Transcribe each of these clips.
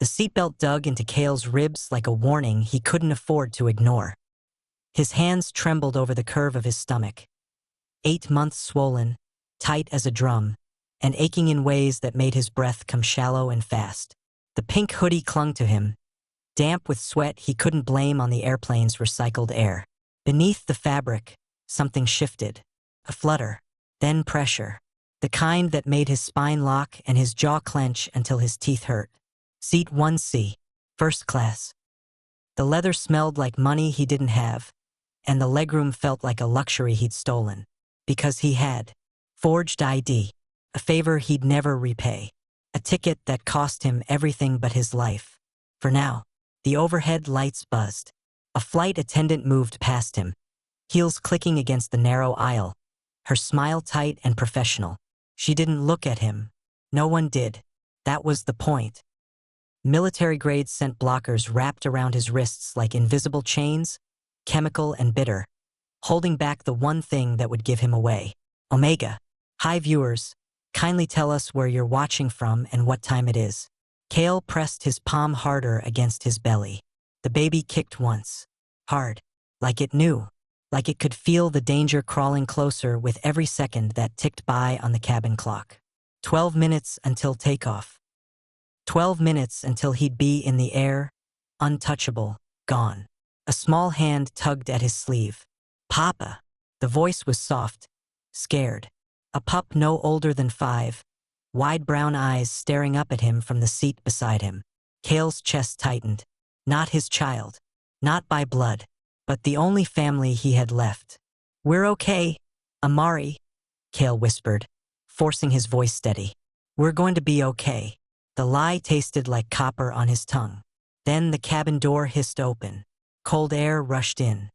The seatbelt dug into Kale's ribs like a warning he couldn't afford to ignore. His hands trembled over the curve of his stomach. 8 months swollen, tight as a drum, and aching in ways that made his breath come shallow and fast. The pink hoodie clung to him, damp with sweat he couldn't blame on the airplane's recycled air. Beneath the fabric, something shifted. A flutter, then pressure. The kind that made his spine lock and his jaw clench until his teeth hurt. Seat 1C, first class. The leather smelled like money he didn't have, and the legroom felt like a luxury he'd stolen. Because he had. Forged ID. A favor he'd never repay. A ticket that cost him everything but his life. For now, the overhead lights buzzed. A flight attendant moved past him, heels clicking against the narrow aisle, her smile tight and professional. She didn't look at him. No one did. That was the point. Military-grade scent blockers wrapped around his wrists like invisible chains, chemical and bitter, holding back the one thing that would give him away. Omega. Hi viewers, kindly tell us where you're watching from and what time it is. Kale pressed his palm harder against his belly. The baby kicked once. Hard. Like it knew. Like it could feel the danger crawling closer with every second that ticked by on the cabin clock. 12 minutes until takeoff. 12 minutes until he'd be in the air, untouchable, gone. A small hand tugged at his sleeve. Papa. The voice was soft, scared. A pup no older than 5, wide brown eyes staring up at him from the seat beside him. Kale's chest tightened. Not his child. Not by blood. But the only family he had left. We're okay, Amari, Kale whispered, forcing his voice steady. We're going to be okay. The lie tasted like copper on his tongue. Then the cabin door hissed open. Cold air rushed in.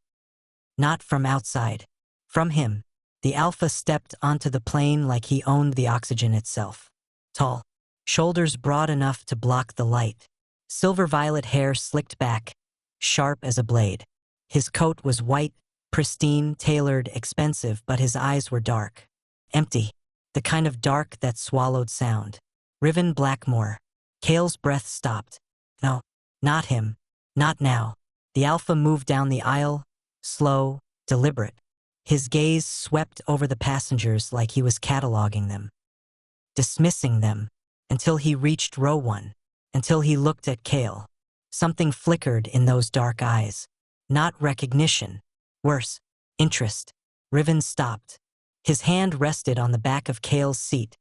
Not from outside. From him. The Alpha stepped onto the plane like he owned the oxygen itself. Tall. Shoulders broad enough to block the light. Silver-violet hair slicked back, sharp as a blade. His coat was white, pristine, tailored, expensive, but his eyes were dark. Empty. The kind of dark that swallowed sound. Riven Blackmore. Kale's breath stopped. No, not him. Not now. The Alpha moved down the aisle, slow, deliberate. His gaze swept over the passengers like he was cataloging them. Dismissing them, until he reached row 1. Until he looked at Kale. Something flickered in those dark eyes. Not recognition. Worse, interest. Riven stopped. His hand rested on the back of Kale's seat,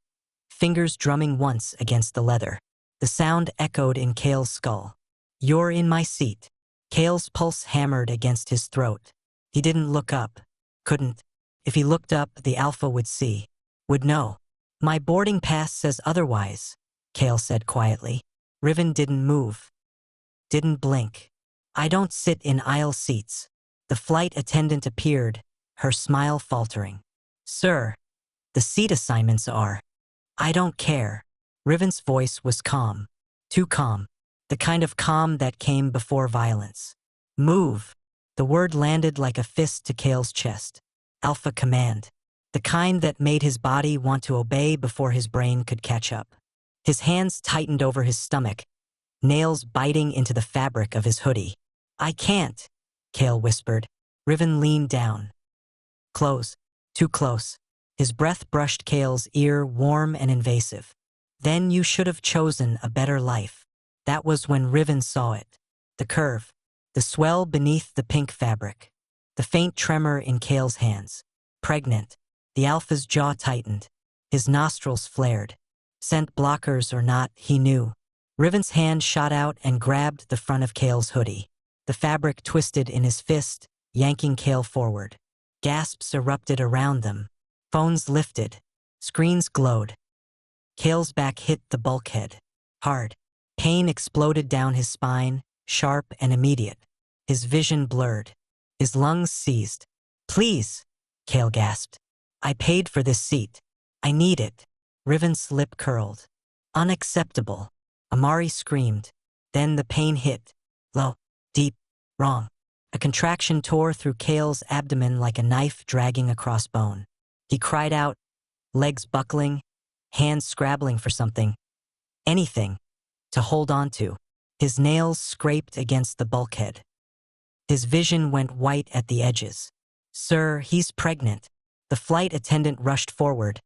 fingers drumming once against the leather. The sound echoed in Kale's skull. You're in my seat. Kale's pulse hammered against his throat. He didn't look up. Couldn't. If he looked up, the Alpha would see. Would know. My boarding pass says otherwise, Kale said quietly. Riven didn't move. Didn't blink. I don't sit in aisle seats. The flight attendant appeared, her smile faltering. Sir, the seat assignments are. I don't care. Riven's voice was calm. Too calm. The kind of calm that came before violence. Move. The word landed like a fist to Kale's chest. Alpha command. The kind that made his body want to obey before his brain could catch up. His hands tightened over his stomach, nails biting into the fabric of his hoodie. I can't, Kale whispered. Riven leaned down. Close. Too close. His breath brushed Kale's ear, warm and invasive. Then you should have chosen a better life. That was when Riven saw it. The curve. The swell beneath the pink fabric. The faint tremor in Kale's hands. Pregnant. The Alpha's jaw tightened. His nostrils flared. Scent blockers or not, he knew. Riven's hand shot out and grabbed the front of Kale's hoodie. The fabric twisted in his fist, yanking Kale forward. Gasps erupted around them. Phones lifted. Screens glowed. Kale's back hit the bulkhead. Hard. Pain exploded down his spine, sharp and immediate. His vision blurred. His lungs seized. Please, Kale gasped. I paid for this seat. I need it. Riven's lip curled. Unacceptable. Amari screamed. Then the pain hit. Low, deep, wrong. A contraction tore through Kale's abdomen like a knife dragging across bone. He cried out, legs buckling, hands scrabbling for something, anything, to hold on to. His nails scraped against the bulkhead. His vision went white at the edges. "Sir, he's pregnant." The flight attendant rushed forward,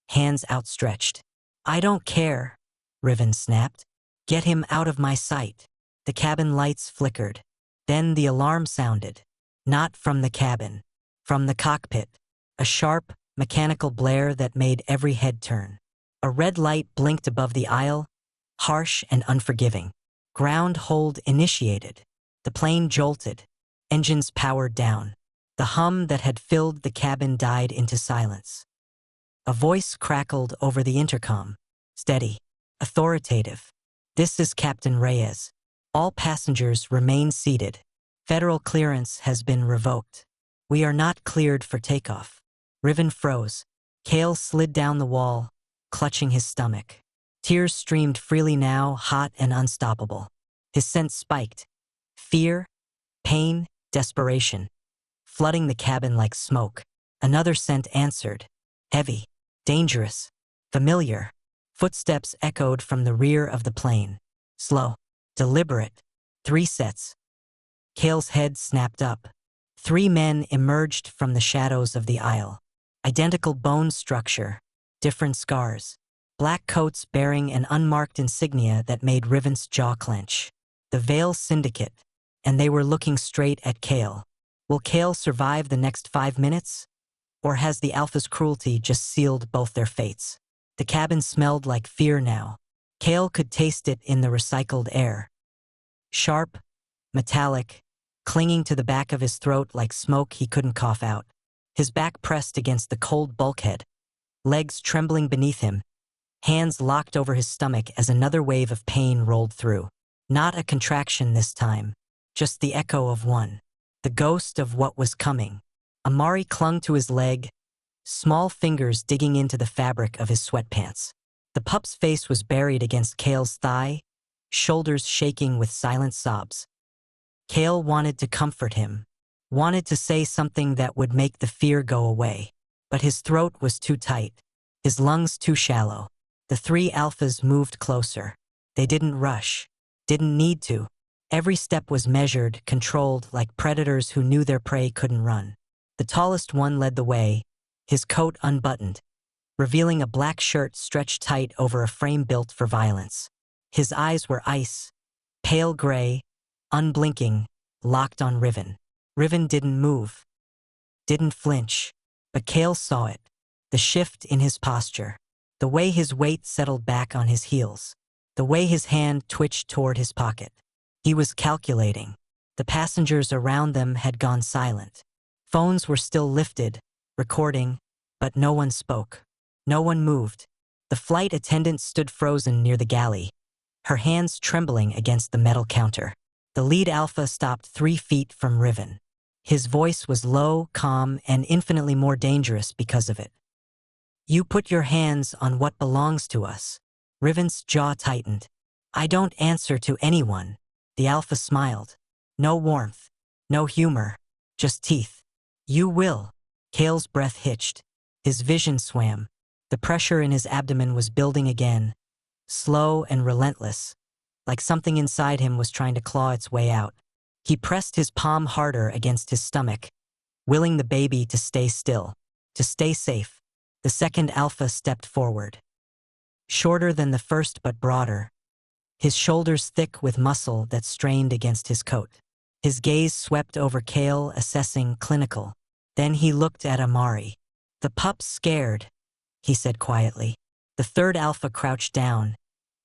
hands outstretched. "I don't care," Riven snapped. "Get him out of my sight." The cabin lights flickered. Then the alarm sounded. Not from the cabin. From the cockpit. A sharp, mechanical blare that made every head turn. A red light blinked above the aisle, harsh and unforgiving. Ground hold initiated. The plane jolted. Engines powered down. The hum that had filled the cabin died into silence. A voice crackled over the intercom. Steady. Authoritative. "This is Captain Reyes. All passengers remain seated. Federal clearance has been revoked. We are not cleared for takeoff." Riven froze. Cale slid down the wall, clutching his stomach. Tears streamed freely now, hot and unstoppable. His sense spiked. Fear, pain, desperation. Flooding the cabin like smoke. Another scent answered. Heavy, dangerous, familiar. Footsteps echoed from the rear of the plane. Slow, deliberate. 3 sets. Cale's head snapped up. 3 men emerged from the shadows of the aisle. Identical bone structure, different scars. Black coats bearing an unmarked insignia that made Riven's jaw clench. The Veil Syndicate, and they were looking straight at Cale. Will Cale survive the next 5 minutes? Or has the Alpha's cruelty just sealed both their fates? The cabin smelled like fear now. Cale could taste it in the recycled air. Sharp, metallic, clinging to the back of his throat like smoke he couldn't cough out. His back pressed against the cold bulkhead, legs trembling beneath him, hands locked over his stomach as another wave of pain rolled through. Not a contraction this time, just the echo of one. The ghost of what was coming. Amari clung to his leg, small fingers digging into the fabric of his sweatpants. The pup's face was buried against Cale's thigh, shoulders shaking with silent sobs. Cale wanted to comfort him, wanted to say something that would make the fear go away. But his throat was too tight, his lungs too shallow. The 3 alphas moved closer. They didn't rush, didn't need to. Every step was measured, controlled, like predators who knew their prey couldn't run. The tallest one led the way, his coat unbuttoned, revealing a black shirt stretched tight over a frame built for violence. His eyes were ice, pale gray, unblinking, locked on Riven. Riven didn't move, didn't flinch, but Cale saw it. The shift in his posture, the way his weight settled back on his heels, the way his hand twitched toward his pocket. He was calculating. The passengers around them had gone silent. Phones were still lifted, recording, but no one spoke. No one moved. The flight attendant stood frozen near the galley, her hands trembling against the metal counter. The lead alpha stopped 3 feet from Riven. His voice was low, calm, and infinitely more dangerous because of it. "You put your hands on what belongs to us." Riven's jaw tightened. "I don't answer to anyone." The alpha smiled. No warmth, no humor, just teeth. "You will." Cale's breath hitched. His vision swam. The pressure in his abdomen was building again, slow and relentless, like something inside him was trying to claw its way out. He pressed his palm harder against his stomach, willing the baby to stay still, to stay safe. The second alpha stepped forward. Shorter than the first but broader, his shoulders thick with muscle that strained against his coat. His gaze swept over Cale, assessing, clinical. Then he looked at Amari. "The pup's scared," he said quietly. The third alpha crouched down,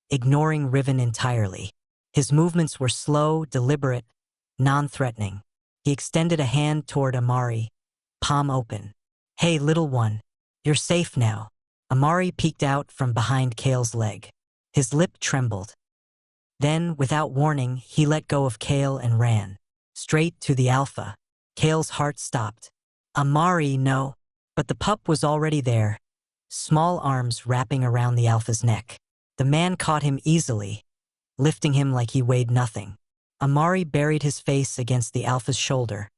ignoring Riven entirely. His movements were slow, deliberate, non-threatening. He extended a hand toward Amari, palm open. "Hey, little one, you're safe now." Amari peeked out from behind Cale's leg. His lip trembled. Then, without warning, he let go of Cale and ran. Straight to the alpha. Cale's heart stopped. "Amari, no." But the pup was already there, small arms wrapping around the alpha's neck. The man caught him easily, lifting him like he weighed nothing. Amari buried his face against the alpha's shoulder,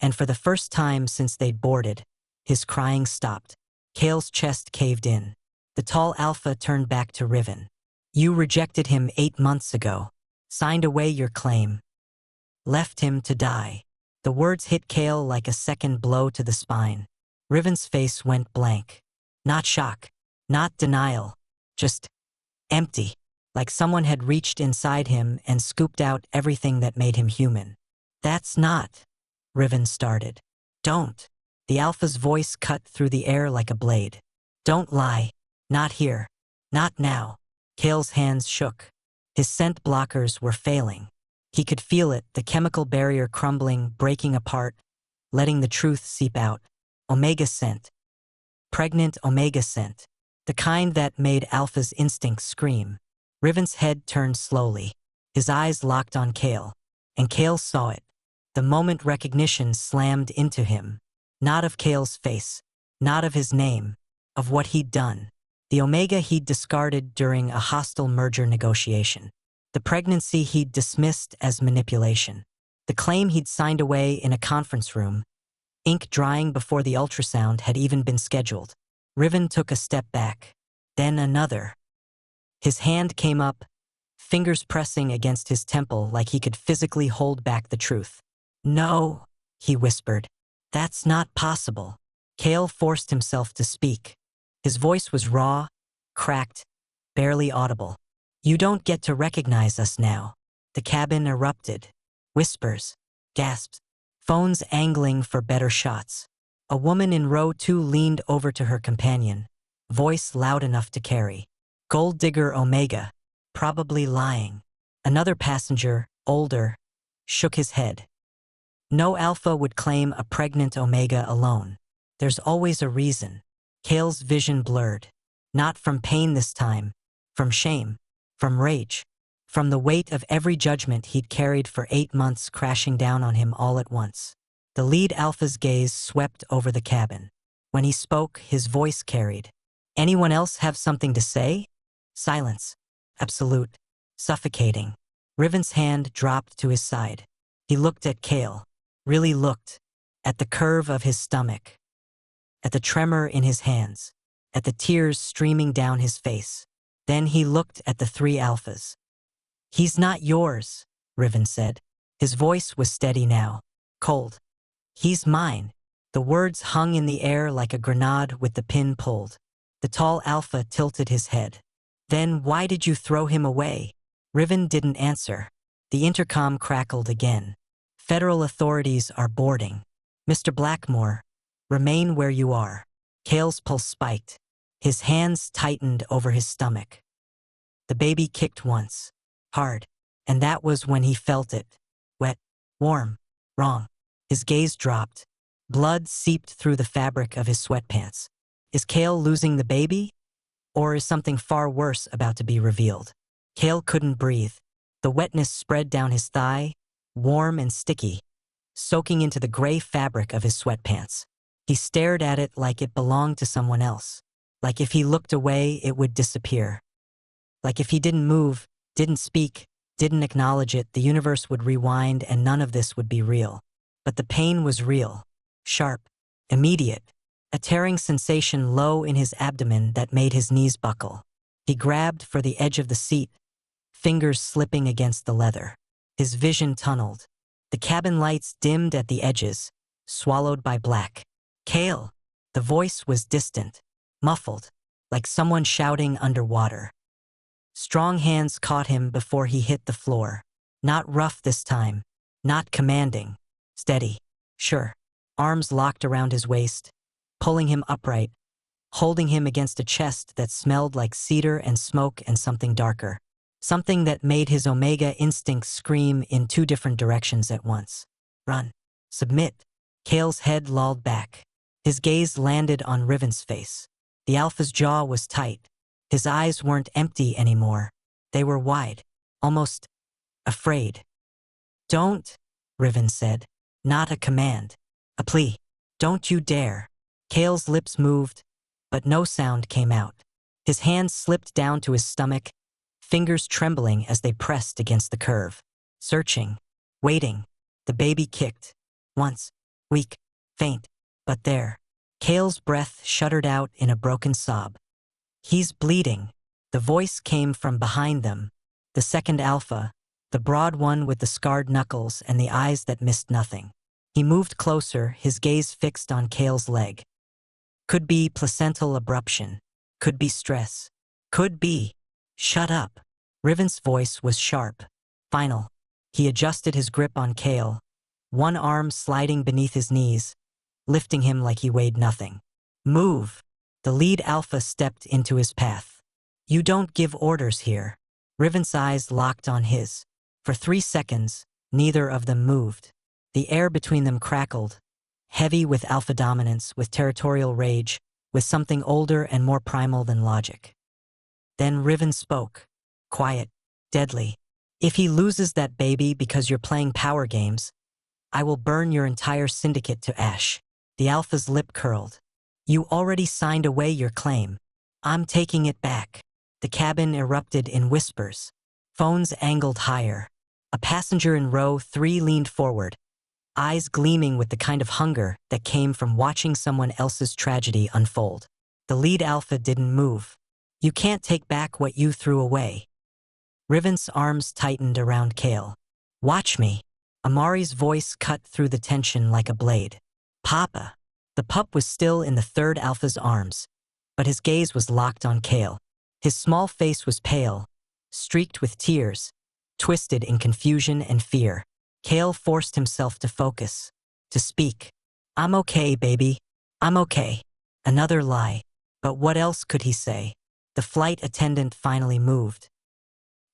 and for the first time since they'd boarded, his crying stopped. Cale's chest caved in. The tall alpha turned back to Riven. "You rejected him 8 months ago," Signed away your claim. Left him to die. The words hit Kale like a second blow to the spine. Riven's face went blank. Not shock. Not denial. Just empty. Like someone had reached inside him and scooped out everything that made him human. That's not. Riven started. Don't. The Alpha's voice cut through the air like a blade. Don't lie. Not here. Not now. Kale's hands shook. His scent blockers were failing. He could feel it, the chemical barrier crumbling, breaking apart, letting the truth seep out. Omega scent. Pregnant Omega scent. The kind that made Alpha's instincts scream. Riven's head turned slowly. His eyes locked on Kale. And Kale saw it. The moment recognition slammed into him. Not of Kale's face. Not of his name. Of what he'd done. The Omega he'd discarded during a hostile merger negotiation. The pregnancy he'd dismissed as manipulation. The claim he'd signed away in a conference room. Ink drying before the ultrasound had even been scheduled. Riven took a step back. Then another. His hand came up, fingers pressing against his temple like he could physically hold back the truth. No, he whispered. That's not possible. Kale forced himself to speak. His voice was raw, cracked, barely audible. You don't get to recognize us now. The cabin erupted. Whispers, gasps, phones angling for better shots. A woman in row 2 leaned over to her companion, voice loud enough to carry. Gold digger Omega, probably lying. Another passenger, older, shook his head. No Alpha would claim a pregnant Omega alone. There's always a reason. Kale's vision blurred. Not from pain this time, from shame, from rage, from the weight of every judgment he'd carried for 8 months crashing down on him all at once. The lead Alpha's gaze swept over the cabin. When he spoke, his voice carried. Anyone else have something to say? Silence. Absolute. Suffocating. Riven's hand dropped to his side. He looked at Kale. Really looked. At the curve of his stomach. At the tremor in his hands. At the tears streaming down his face. Then he looked at the 3 Alphas. He's not yours, Riven said. His voice was steady now. Cold. He's mine. The words hung in the air like a grenade with the pin pulled. The tall Alpha tilted his head. Then why did you throw him away? Riven didn't answer. The intercom crackled again. Federal authorities are boarding. Mr. Blackmore, remain where you are. Kale's pulse spiked. His hands tightened over his stomach. The baby kicked once. Hard. And that was when he felt it. Wet. Warm. Wrong. His gaze dropped. Blood seeped through the fabric of his sweatpants. Is Kale losing the baby? Or is something far worse about to be revealed? Kale couldn't breathe. The wetness spread down his thigh, warm and sticky, soaking into the gray fabric of his sweatpants. He stared at it like it belonged to someone else. Like if he looked away, it would disappear. Like if he didn't move, didn't speak, didn't acknowledge it, the universe would rewind and none of this would be real. But the pain was real, sharp, immediate, a tearing sensation low in his abdomen that made his knees buckle. He grabbed for the edge of the seat, fingers slipping against the leather. His vision tunneled. The cabin lights dimmed at the edges, swallowed by black. Kale! The voice was distant, muffled, like someone shouting underwater. Strong hands caught him before he hit the floor. Not rough this time, not commanding. Steady, sure. Arms locked around his waist, pulling him upright, holding him against a chest that smelled like cedar and smoke and something darker. Something that made his Omega instinct scream in 2 different directions at once. Run. Submit. Kale's head lolled back. His gaze landed on Riven's face. The Alpha's jaw was tight. His eyes weren't empty anymore. They were wide, almost afraid. Don't, Riven said. Not a command. A plea. Don't you dare. Kale's lips moved, but no sound came out. His hands slipped down to his stomach, fingers trembling as they pressed against the curve. Searching, waiting. The baby kicked. Once. Weak, faint. But there. Kale's breath shuddered out in a broken sob. He's bleeding. The voice came from behind them. The second Alpha, the broad one with the scarred knuckles and the eyes that missed nothing. He moved closer, his gaze fixed on Kale's leg. Could be placental abruption. Could be stress. Could be. Shut up. Riven's voice was sharp, final. He adjusted his grip on Kale, one arm sliding beneath his knees, lifting him like he weighed nothing. Move. The lead alpha stepped into his path. You don't give orders here. Riven's eyes locked on his. For 3 seconds, neither of them moved. The air between them crackled, heavy with alpha dominance, with territorial rage, with something older and more primal than logic. Then Riven spoke, quiet, deadly. If he loses that baby because you're playing power games, I will burn your entire syndicate to ash. The alpha's lip curled. You already signed away your claim. I'm taking it back. The cabin erupted in whispers. Phones angled higher. A passenger in row 3 leaned forward, eyes gleaming with the kind of hunger that came from watching someone else's tragedy unfold. The lead alpha didn't move. You can't take back what you threw away. Riven's arms tightened around Kale. Watch me. Amari's voice cut through the tension like a blade. Papa. The pup was still in the third alpha's arms, but his gaze was locked on Kale. His small face was pale, streaked with tears, twisted in confusion and fear. Kale forced himself to focus, to speak. I'm okay, baby. I'm okay. Another lie. But what else could he say? The flight attendant finally moved.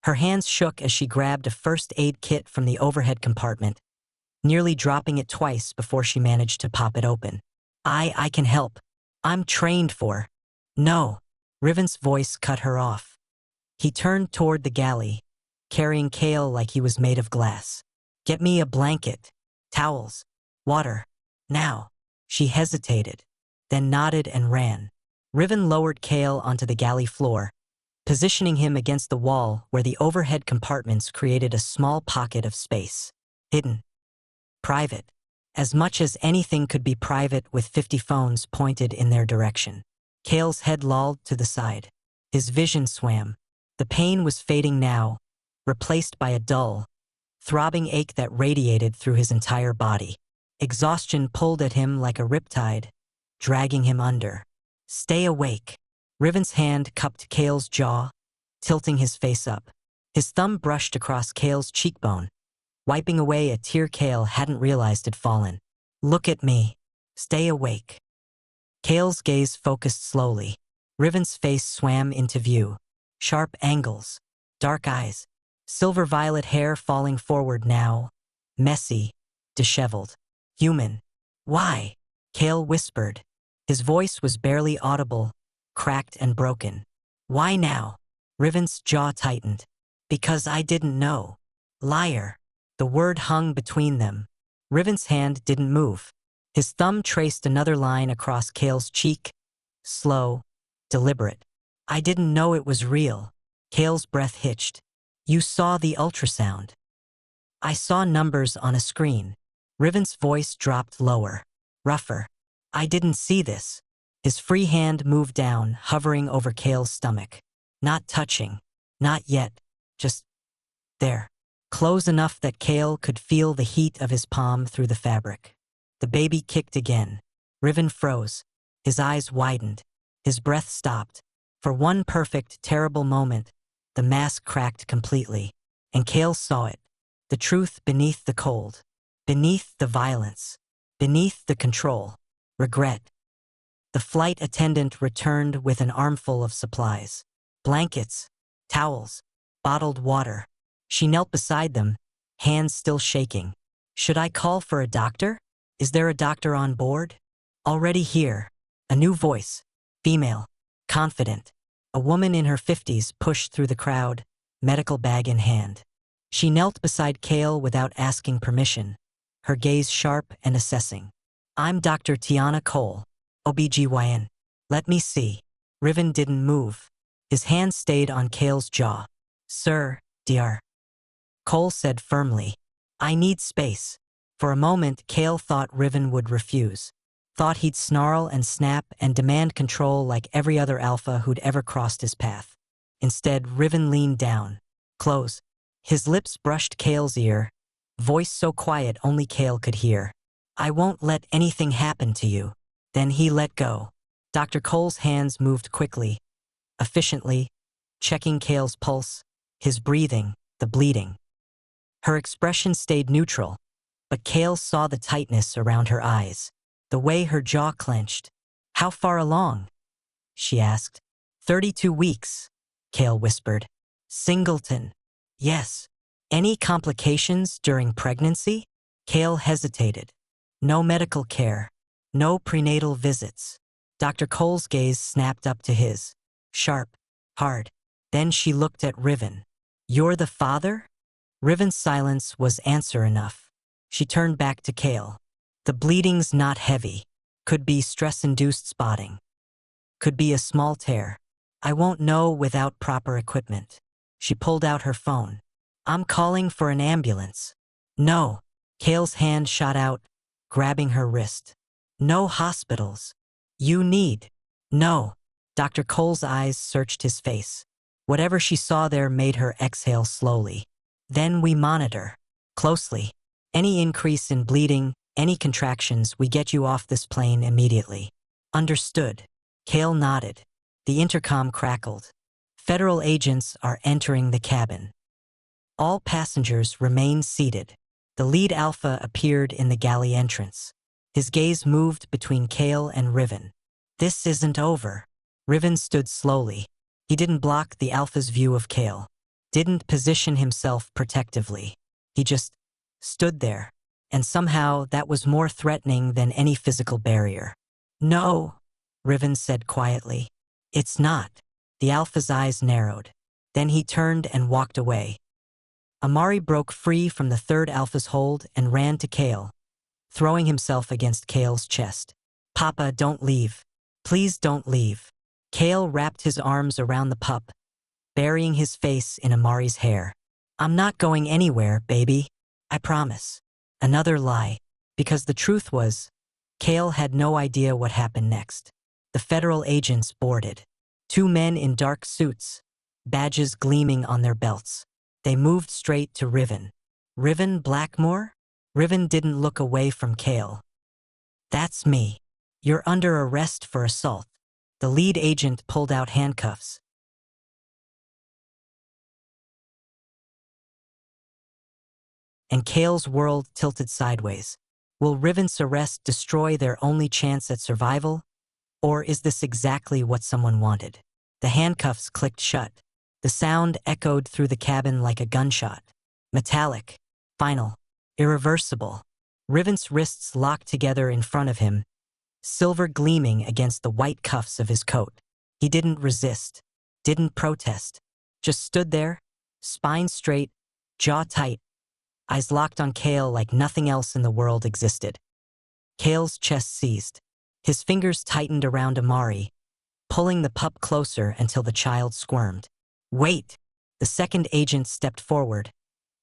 Her hands shook as she grabbed a first aid kit from the overhead compartment, nearly dropping it twice before she managed to pop it open. I can help. I'm trained for. No. Riven's voice cut her off. He turned toward the galley, carrying Kale like he was made of glass. Get me a blanket, towels, water, now. She hesitated, then nodded and ran. Riven lowered Kale onto the galley floor, positioning him against the wall where the overhead compartments created a small pocket of space. Hidden. Private. As much as anything could be private, with 50 phones pointed in their direction. Kale's head lolled to the side. His vision swam. The pain was fading now, replaced by a dull, throbbing ache that radiated through his entire body. Exhaustion pulled at him like a riptide, dragging him under. Stay awake. Riven's hand cupped Kale's jaw, tilting his face up. His thumb brushed across Kale's cheekbone, wiping away a tear Kale hadn't realized had fallen. Look at me. Stay awake. Kale's gaze focused slowly. Riven's face swam into view. Sharp angles, dark eyes, silver-violet hair falling forward now, messy, disheveled. Human. Why? Kale whispered. His voice was barely audible, cracked and broken. Why now? Riven's jaw tightened. Because I didn't know. Liar. The word hung between them. Riven's hand didn't move. His thumb traced another line across Kale's cheek, slow, deliberate. I didn't know it was real. Kale's breath hitched. You saw the ultrasound. I saw numbers on a screen. Riven's voice dropped lower, rougher. I didn't see this. His free hand moved down, hovering over Kale's stomach. Not touching. Not yet. Just there. Close enough that Kale could feel the heat of his palm through the fabric. The baby kicked again. Riven froze. His eyes widened. His breath stopped. For one perfect, terrible moment, the mask cracked completely, and Kale saw it. The truth beneath the cold, beneath the violence, beneath the control. Regret. The flight attendant returned with an armful of supplies. Blankets, towels, bottled water. She knelt beside them, hands still shaking. Should I call for a doctor? Is there a doctor on board? Already here. A new voice. Female. Confident. A woman in her 50s pushed through the crowd, medical bag in hand. She knelt beside Kale without asking permission, her gaze sharp and assessing. I'm Dr. Tiana Cole, OBGYN. Let me see. Riven didn't move. His hand stayed on Kale's jaw. Sir, Dr. Cole said firmly. I need space. For a moment, Kale thought Riven would refuse. Thought he'd snarl and snap and demand control like every other alpha who'd ever crossed his path. Instead, Riven leaned down. Close. His lips brushed Kale's ear, voice so quiet only Kale could hear. I won't let anything happen to you. Then he let go. Dr. Cole's hands moved quickly, efficiently, checking Kale's pulse, his breathing, the bleeding. Her expression stayed neutral, but Kale saw the tightness around her eyes, the way her jaw clenched. How far along? She asked. 32 weeks, Kale whispered. Singleton. Yes. Any complications during pregnancy? Kale hesitated. No medical care. No prenatal visits. Dr. Cole's gaze snapped up to his. Sharp. Hard. Then she looked at Riven. You're the father? Riven's silence was answer enough. She turned back to Kale. The bleeding's not heavy. Could be stress-induced spotting. Could be a small tear. I won't know without proper equipment. She pulled out her phone. I'm calling for an ambulance. No. Kale's hand shot out, grabbing her wrist. No hospitals. You need. No. Dr. Cole's eyes searched his face. Whatever she saw there made her exhale slowly. Then we monitor. Closely. Any increase in bleeding, any contractions, we get you off this plane immediately. Understood. Kale nodded. The intercom crackled. Federal agents are entering the cabin. All passengers remain seated. The lead alpha appeared in the galley entrance. His gaze moved between Kale and Riven. This isn't over. Riven stood slowly. He didn't block the alpha's view of Kale. Didn't position himself protectively. He just stood there. And somehow that was more threatening than any physical barrier. No, Riven said quietly. It's not. The alpha's eyes narrowed. Then he turned and walked away. Amari broke free from the third alpha's hold and ran to Kale, throwing himself against Kale's chest. Papa, don't leave. Please don't leave. Kale wrapped his arms around the pup, burying his face in Amari's hair. I'm not going anywhere, baby. I promise. Another lie, because the truth was, Kale had no idea what happened next. The federal agents boarded. 2 men in dark suits, badges gleaming on their belts. They moved straight to Riven. Riven Blackmore? Riven didn't look away from Kale. That's me. You're under arrest for assault. The lead agent pulled out handcuffs. And Kale's world tilted sideways. Will Riven's arrest destroy their only chance at survival? Or is this exactly what someone wanted? The handcuffs clicked shut. The sound echoed through the cabin like a gunshot. Metallic. Final. Irreversible. Riven's wrists locked together in front of him, silver gleaming against the white cuffs of his coat. He didn't resist. Didn't protest. Just stood there, spine straight, jaw tight, eyes locked on Kale like nothing else in the world existed. Kale's chest seized. His fingers tightened around Amari, pulling the pup closer until the child squirmed. Wait! The second agent stepped forward,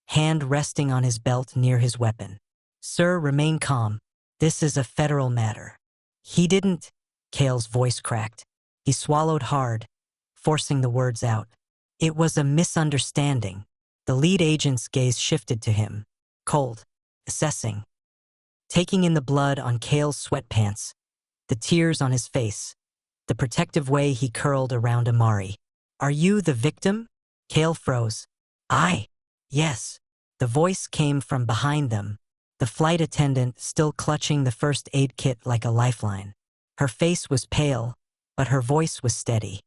hand resting on his belt near his weapon. Sir, remain calm. This is a federal matter. He didn't. Kale's voice cracked. He swallowed hard, forcing the words out. It was a misunderstanding. The lead agent's gaze shifted to him, cold, assessing. Taking in the blood on Kale's sweatpants, the tears on his face, the protective way he curled around Amari. Are you the victim? Kale froze. Yes. The voice came from behind them, the flight attendant still clutching the first aid kit like a lifeline. Her face was pale, but her voice was steady.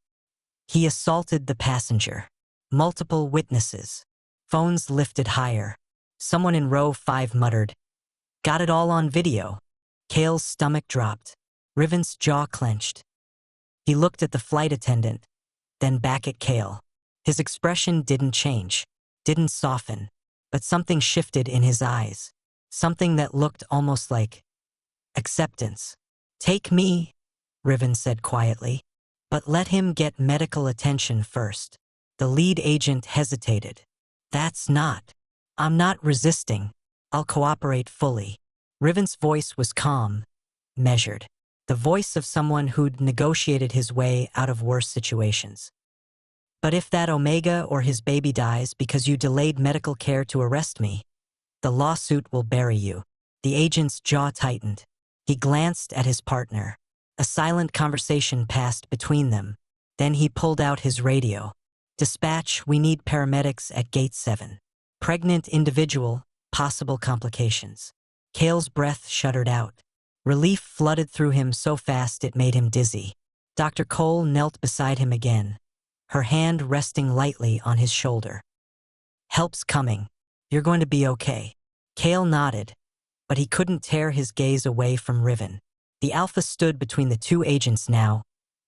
He assaulted the passenger. Multiple witnesses. Phones lifted higher. Someone in row 5 muttered, "Got it all on video." Kale's stomach dropped. Riven's jaw clenched. He looked at the flight attendant, then back at Kale. His expression didn't change, didn't soften, but something shifted in his eyes. Something that looked almost like acceptance. Take me, Riven said quietly, but let him get medical attention first. The lead agent hesitated. I'm not resisting. I'll cooperate fully. Riven's voice was calm, measured. The voice of someone who'd negotiated his way out of worse situations. But if that Omega or his baby dies because you delayed medical care to arrest me, the lawsuit will bury you. The agent's jaw tightened. He glanced at his partner. A silent conversation passed between them. Then he pulled out his radio. Dispatch, we need paramedics at Gate 7. Pregnant individual, possible complications. Cale's breath shuddered out. Relief flooded through him so fast it made him dizzy. Dr. Cole knelt beside him again, her hand resting lightly on his shoulder. Help's coming. You're going to be okay. Cale nodded, but he couldn't tear his gaze away from Riven. The Alpha stood between the two agents now,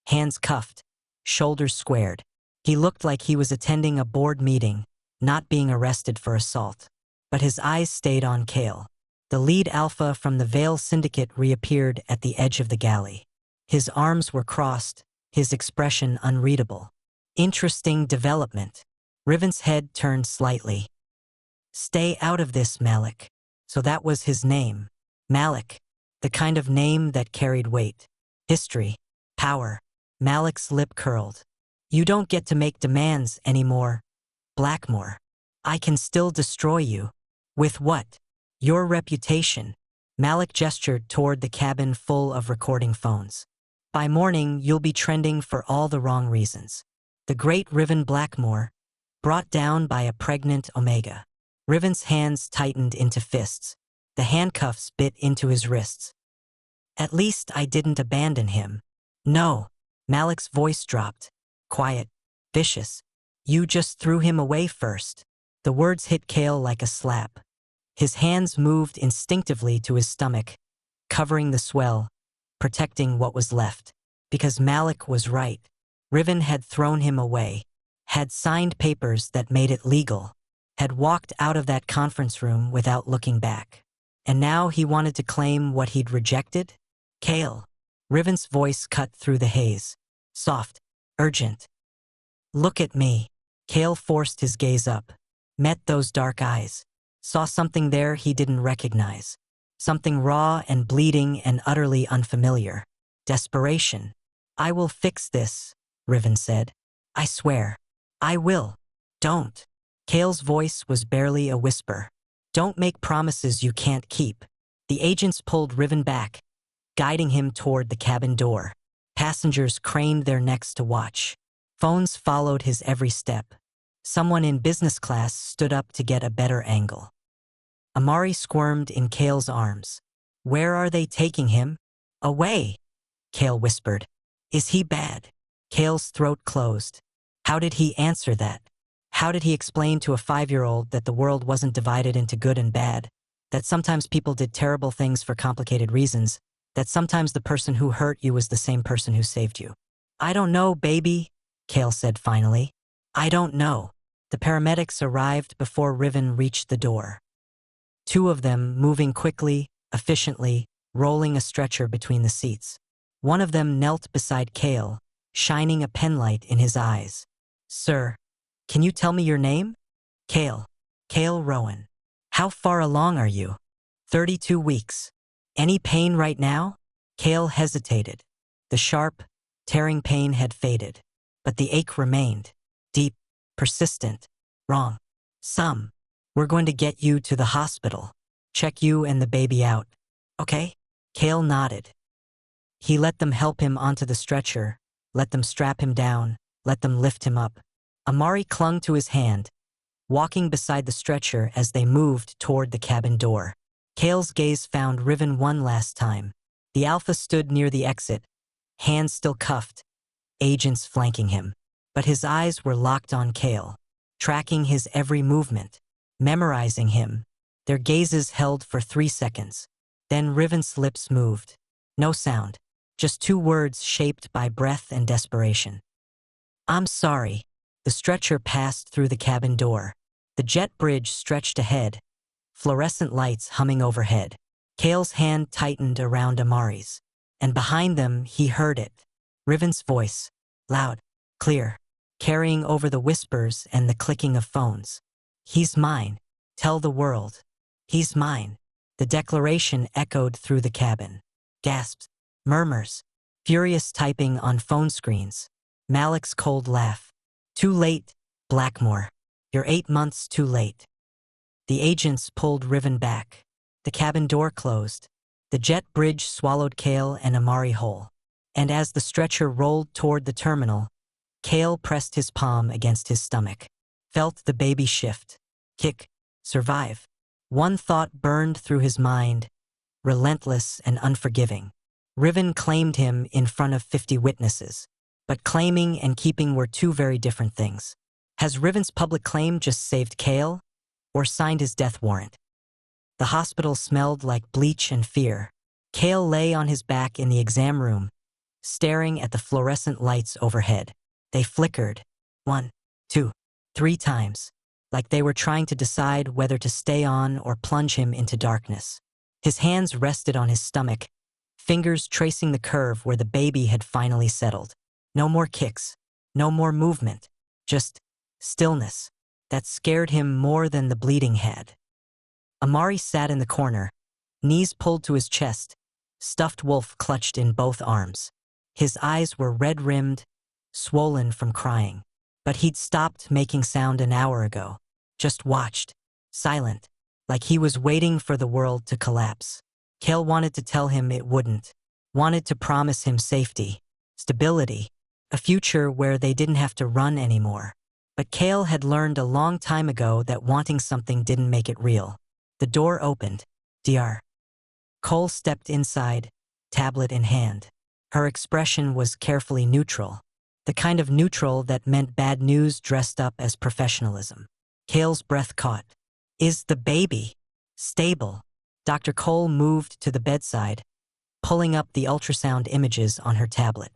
hands cuffed, shoulders squared. He looked like he was attending a board meeting, not being arrested for assault. But his eyes stayed on Cale. The lead Alpha from the Veil Syndicate reappeared at the edge of the galley. His arms were crossed, his expression unreadable. Interesting development. Riven's head turned slightly. Stay out of this, Malik. So that was his name. Malik. The kind of name that carried weight. History. Power. Malik's lip curled. You don't get to make demands anymore, Blackmore. I can still destroy you. With what? Your reputation. Malik gestured toward the cabin full of recording phones. By morning, you'll be trending for all the wrong reasons. The great Riven Blackmore, brought down by a pregnant Omega. Riven's hands tightened into fists. The handcuffs bit into his wrists. At least I didn't abandon him. No. Malik's voice dropped. Quiet. Vicious. You just threw him away first. The words hit Cale like a slap. His hands moved instinctively to his stomach, covering the swell, protecting what was left. Because Malik was right. Riven had thrown him away, had signed papers that made it legal, had walked out of that conference room without looking back. And now he wanted to claim what he'd rejected? Cale. Riven's voice cut through the haze. Soft. Urgent. Look at me. Cale forced his gaze up, met those dark eyes, saw something there he didn't recognize. Something raw and bleeding and utterly unfamiliar. Desperation. I will fix this, Riven said. I swear. I will. Don't. Cale's voice was barely a whisper. Don't make promises you can't keep. The agents pulled Riven back, guiding him toward the cabin door. Passengers craned their necks to watch. Phones followed his every step. Someone in business class stood up to get a better angle. Amari squirmed in Cale's arms. Where are they taking him? Away, Cale whispered. Is he bad? Cale's throat closed. How did he answer that? How did he explain to a 5-year-old that the world wasn't divided into good and bad, that sometimes people did terrible things for complicated reasons, that sometimes the person who hurt you was the same person who saved you? I don't know, baby, Cale said finally. I don't know. The paramedics arrived before Riven reached the door. 2 of them moving quickly, efficiently, rolling a stretcher between the seats. One of them knelt beside Cale, shining a penlight in his eyes. Sir, can you tell me your name? Cale. Cale Rowan. How far along are you? 32 weeks. Any pain right now? Cale hesitated. The sharp, tearing pain had faded, but the ache remained. Deep, persistent. Wrong. Some. We're going to get you to the hospital. Check you and the baby out. Okay? Cale nodded. He let them help him onto the stretcher, let them strap him down, let them lift him up. Amari clung to his hand, walking beside the stretcher as they moved toward the cabin door. Cale's gaze found Riven one last time. The Alpha stood near the exit, hands still cuffed, agents flanking him. But his eyes were locked on Cale, tracking his every movement, memorizing him. Their gazes held for 3 seconds. Then Riven's lips moved. No sound, just 2 words shaped by breath and desperation. I'm sorry. The stretcher passed through the cabin door. The jet bridge stretched ahead, fluorescent lights humming overhead. Cale's hand tightened around Amari's, and behind them he heard it. Riven's voice, loud, clear, carrying over the whispers and the clicking of phones. He's mine. Tell the world. He's mine. The declaration echoed through the cabin. Gasps, murmurs, furious typing on phone screens. Malik's cold laugh. Too late, Blackmore. You're 8 months too late. The agents pulled Riven back. The cabin door closed. The jet bridge swallowed Kale and Amari whole. And as the stretcher rolled toward the terminal, Kale pressed his palm against his stomach. Felt the baby shift. Kick. Survive. One thought burned through his mind, relentless and unforgiving. Riven claimed him in front of 50 witnesses. But claiming and keeping were two very different things. Has Riven's public claim just saved Kale, or signed his death warrant? The hospital smelled like bleach and fear. Kale lay on his back in the exam room, staring at the fluorescent lights overhead. They flickered, 1, 2, 3 times, like they were trying to decide whether to stay on or plunge him into darkness. His hands rested on his stomach, fingers tracing the curve where the baby had finally settled. No more kicks, no more movement, just stillness that scared him more than the bleeding had. Amari sat in the corner, knees pulled to his chest, stuffed wolf clutched in both arms. His eyes were red-rimmed, swollen from crying. But he'd stopped making sound an hour ago, just watched, silent, like he was waiting for the world to collapse. Kale wanted to tell him it wouldn't, wanted to promise him safety, stability, a future where they didn't have to run anymore. But Kale had learned a long time ago that wanting something didn't make it real. The door opened. Dr. Cole stepped inside, tablet in hand. Her expression was carefully neutral, the kind of neutral that meant bad news dressed up as professionalism. Kale's breath caught. Is the baby stable? Dr. Cole moved to the bedside, pulling up the ultrasound images on her tablet.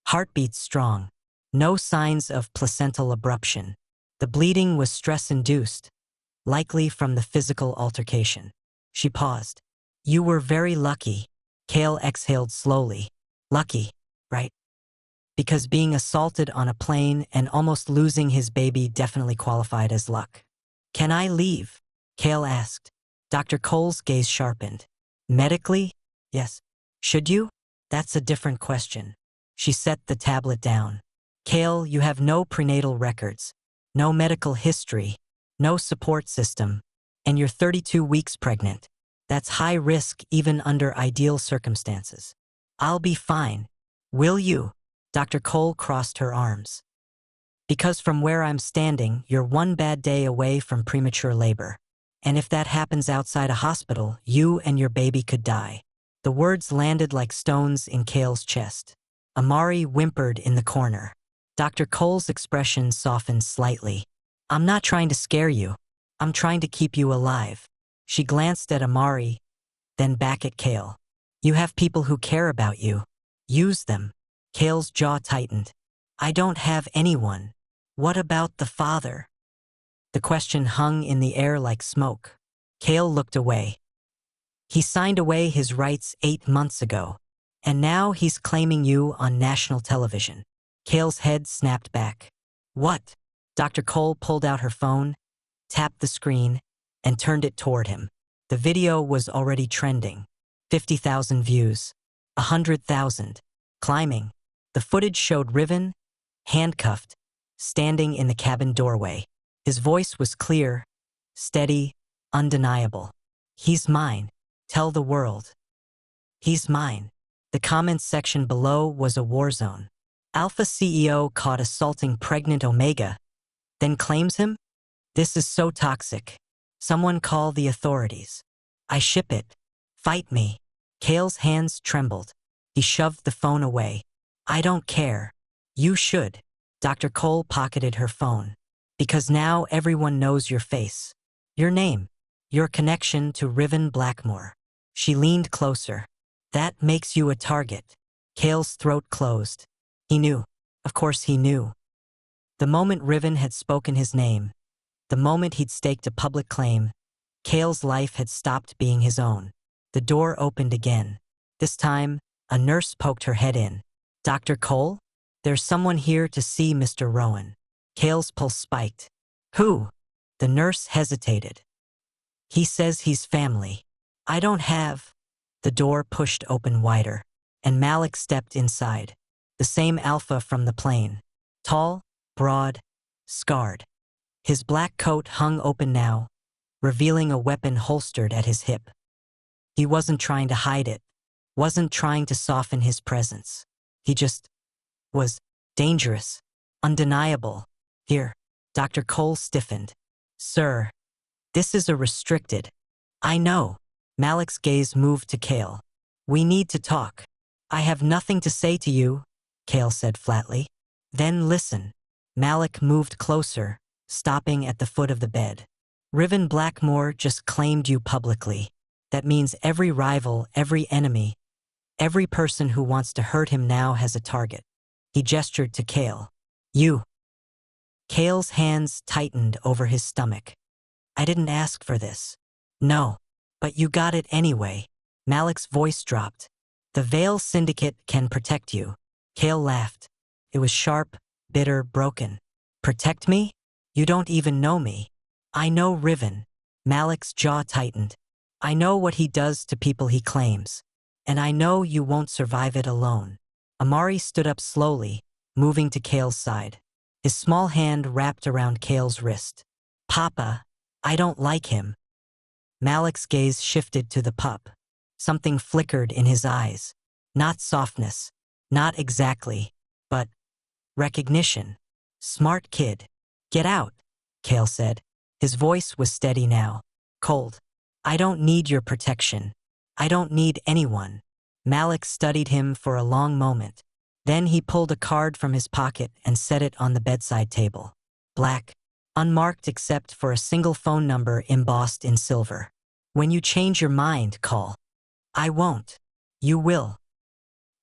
Heartbeats strong. No signs of placental abruption. The bleeding was stress-induced, likely from the physical altercation. She paused. You were very lucky. Kale exhaled slowly. Lucky, right? Because being assaulted on a plane and almost losing his baby definitely qualified as luck. Can I leave? Kale asked. Dr. Cole's gaze sharpened. Medically? Yes. Should you? That's a different question. She set the tablet down. Kale, you have no prenatal records, no medical history, no support system, and you're 32 weeks pregnant. That's high risk even under ideal circumstances. I'll be fine. Will you? Dr. Cole crossed her arms. Because from where I'm standing, you're one bad day away from premature labor. And if that happens outside a hospital, you and your baby could die. The words landed like stones in Kale's chest. Amari whimpered in the corner. Dr. Cole's expression softened slightly. I'm not trying to scare you. I'm trying to keep you alive. She glanced at Amari, then back at Kale. You have people who care about you. Use them. Kale's jaw tightened. I don't have anyone. What about the father? The question hung in the air like smoke. Kale looked away. He signed away his rights 8 months ago. And now he's claiming you on national television. Kale's head snapped back. What? Dr. Cole pulled out her phone, tapped the screen, and turned it toward him. The video was already trending. 50,000 views. 100,000. Climbing. The footage showed Riven, handcuffed, standing in the cabin doorway. His voice was clear, steady, undeniable. He's mine. Tell the world. He's mine. The comments section below was a war zone. Alpha CEO caught assaulting pregnant Omega, then claims him? This is so toxic. Someone call the authorities. I ship it. Fight me. Kale's hands trembled. He shoved the phone away. I don't care. You should. Dr. Cole pocketed her phone. Because now everyone knows your face. Your name. Your connection to Riven Blackmore. She leaned closer. That makes you a target. Kale's throat closed. He knew. Of course he knew. The moment Riven had spoken his name, the moment he'd staked a public claim, Kale's life had stopped being his own. The door opened again. This time, a nurse poked her head in. Dr. Cole? There's someone here to see Mr. Rowan. Kale's pulse spiked. Who? The nurse hesitated. He says he's family. I don't have. The door pushed open wider, and Malik stepped inside. The same alpha from the plane. Tall, broad, scarred. His black coat hung open now, revealing a weapon holstered at his hip. He wasn't trying to hide it, wasn't trying to soften his presence. He just was dangerous, undeniable. Here, Dr. Cole stiffened. Sir, this is a restricted. I know. Malik's gaze moved to Kale. We need to talk. I have nothing to say to you, Kale said flatly. Then listen. Malik moved closer, stopping at the foot of the bed. Riven Blackmore just claimed you publicly. That means every rival, every enemy, every person who wants to hurt him now has a target. He gestured to Kale. You. Kale's hands tightened over his stomach. I didn't ask for this. No. But you got it anyway. Malik's voice dropped. The Veil Syndicate can protect you. Kale laughed. It was sharp, bitter, broken. Protect me? You don't even know me. I know Riven. Malik's jaw tightened. I know what he does to people he claims. And I know you won't survive it alone. Amari stood up slowly, moving to Kale's side. His small hand wrapped around Kale's wrist. Papa, I don't like him. Malik's gaze shifted to the pup. Something flickered in his eyes. Not softness. Not exactly. But recognition. Smart kid. Get out, Kale said. His voice was steady now. Cold. I don't need your protection. I don't need anyone. Malik studied him for a long moment. Then he pulled a card from his pocket and set it on the bedside table. Black. Unmarked except for a single phone number embossed in silver. When you change your mind, call. I won't. You will.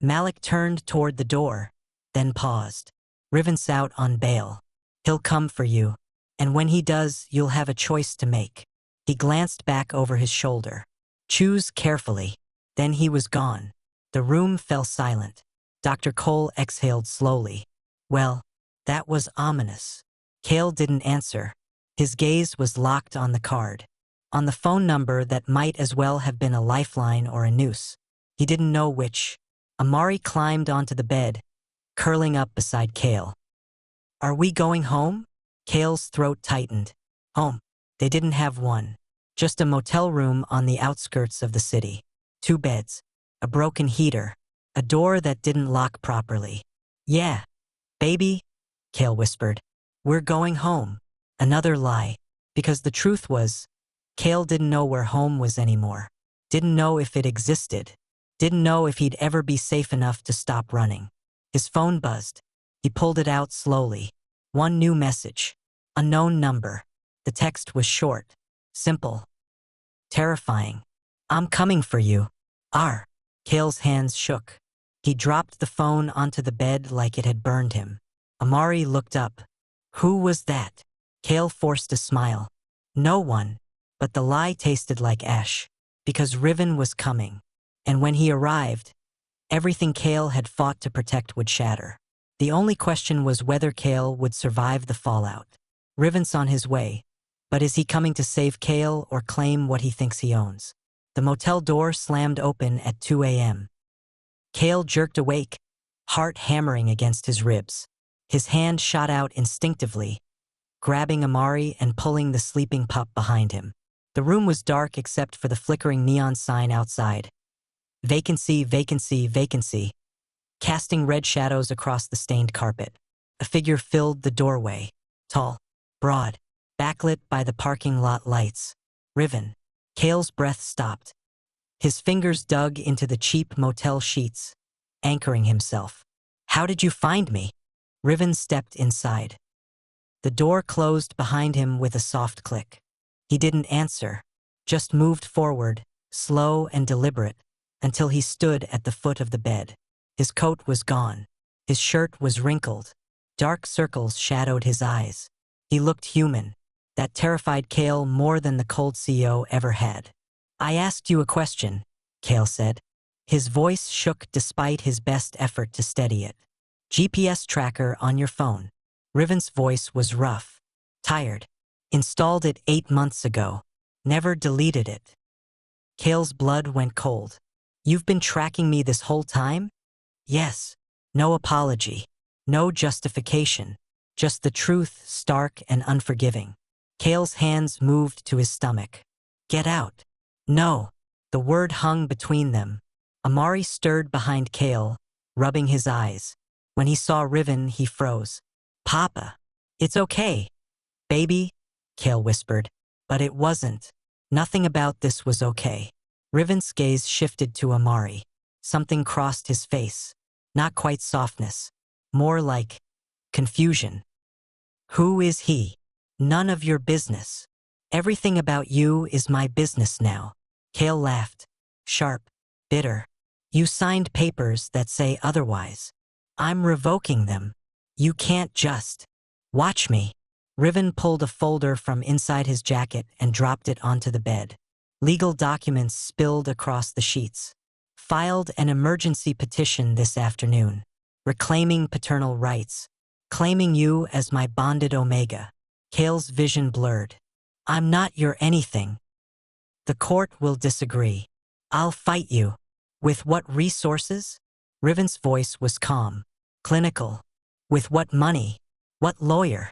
Malik turned toward the door, then paused. Riven's out on bail. He'll come for you, and when he does, you'll have a choice to make. He glanced back over his shoulder. Choose carefully. Then he was gone. The room fell silent. Dr. Cole exhaled slowly. Well, that was ominous. Kale didn't answer. His gaze was locked on the card. On the phone number that might as well have been a lifeline or a noose. He didn't know which. Amari climbed onto the bed, curling up beside Kale. Are we going home? Kale's throat tightened. Home. They didn't have one. Just a motel room on the outskirts of the city. 2 beds. A broken heater. A door that didn't lock properly. Yeah. Baby, Kale whispered. We're going home. Another lie. Because the truth was, Kale didn't know where home was anymore. Didn't know if it existed. Didn't know if he'd ever be safe enough to stop running. His phone buzzed. He pulled it out slowly. One new message. Unknown number. The text was short. Simple. Terrifying. I'm coming for you. R. Kale's hands shook. He dropped the phone onto the bed like it had burned him. Amari looked up. Who was that? Kale forced a smile. No one. But the lie tasted like ash. Because Riven was coming. And when he arrived, everything Kale had fought to protect would shatter. The only question was whether Kale would survive the fallout. Riven's on his way. But is he coming to save Kale or claim what he thinks he owns? The motel door slammed open at 2 a.m. Kale jerked awake, heart hammering against his ribs. His hand shot out instinctively, grabbing Amari and pulling the sleeping pup behind him. The room was dark except for the flickering neon sign outside. Vacancy, vacancy, vacancy. Casting red shadows across the stained carpet. A figure filled the doorway. Tall, broad, backlit by the parking lot lights. Riven. Kale's breath stopped. His fingers dug into the cheap motel sheets, anchoring himself. How did you find me? Riven stepped inside. The door closed behind him with a soft click. He didn't answer, just moved forward, slow and deliberate, until he stood at the foot of the bed. His coat was gone. His shirt was wrinkled. Dark circles shadowed his eyes. He looked human. That terrified Kale more than the cold CEO ever had. I asked you a question, Kale said. His voice shook despite his best effort to steady it. GPS tracker on your phone. Riven's voice was rough, tired. Installed it 8 months ago. Never deleted it. Kale's blood went cold. You've been tracking me this whole time? Yes. No apology. No justification. Just the truth, stark and unforgiving. Kale's hands moved to his stomach. Get out. No. The word hung between them. Amari stirred behind Kale, rubbing his eyes. When he saw Riven, he froze. Papa. It's okay. Baby, Kale whispered. But it wasn't. Nothing about this was okay. Riven's gaze shifted to Amari. Something crossed his face. Not quite softness. More like confusion. Who is he? None of your business. Everything about you is my business now. Kale laughed. Sharp. Bitter. You signed papers that say otherwise. I'm revoking them. You can't just. Watch me. Riven pulled a folder from inside his jacket and dropped it onto the bed. Legal documents spilled across the sheets. Filed an emergency petition this afternoon. Reclaiming paternal rights. Claiming you as my bonded Omega. Kale's vision blurred. I'm not your anything. The court will disagree. I'll fight you. With what resources? Riven's voice was calm. Clinical. With what money? What lawyer?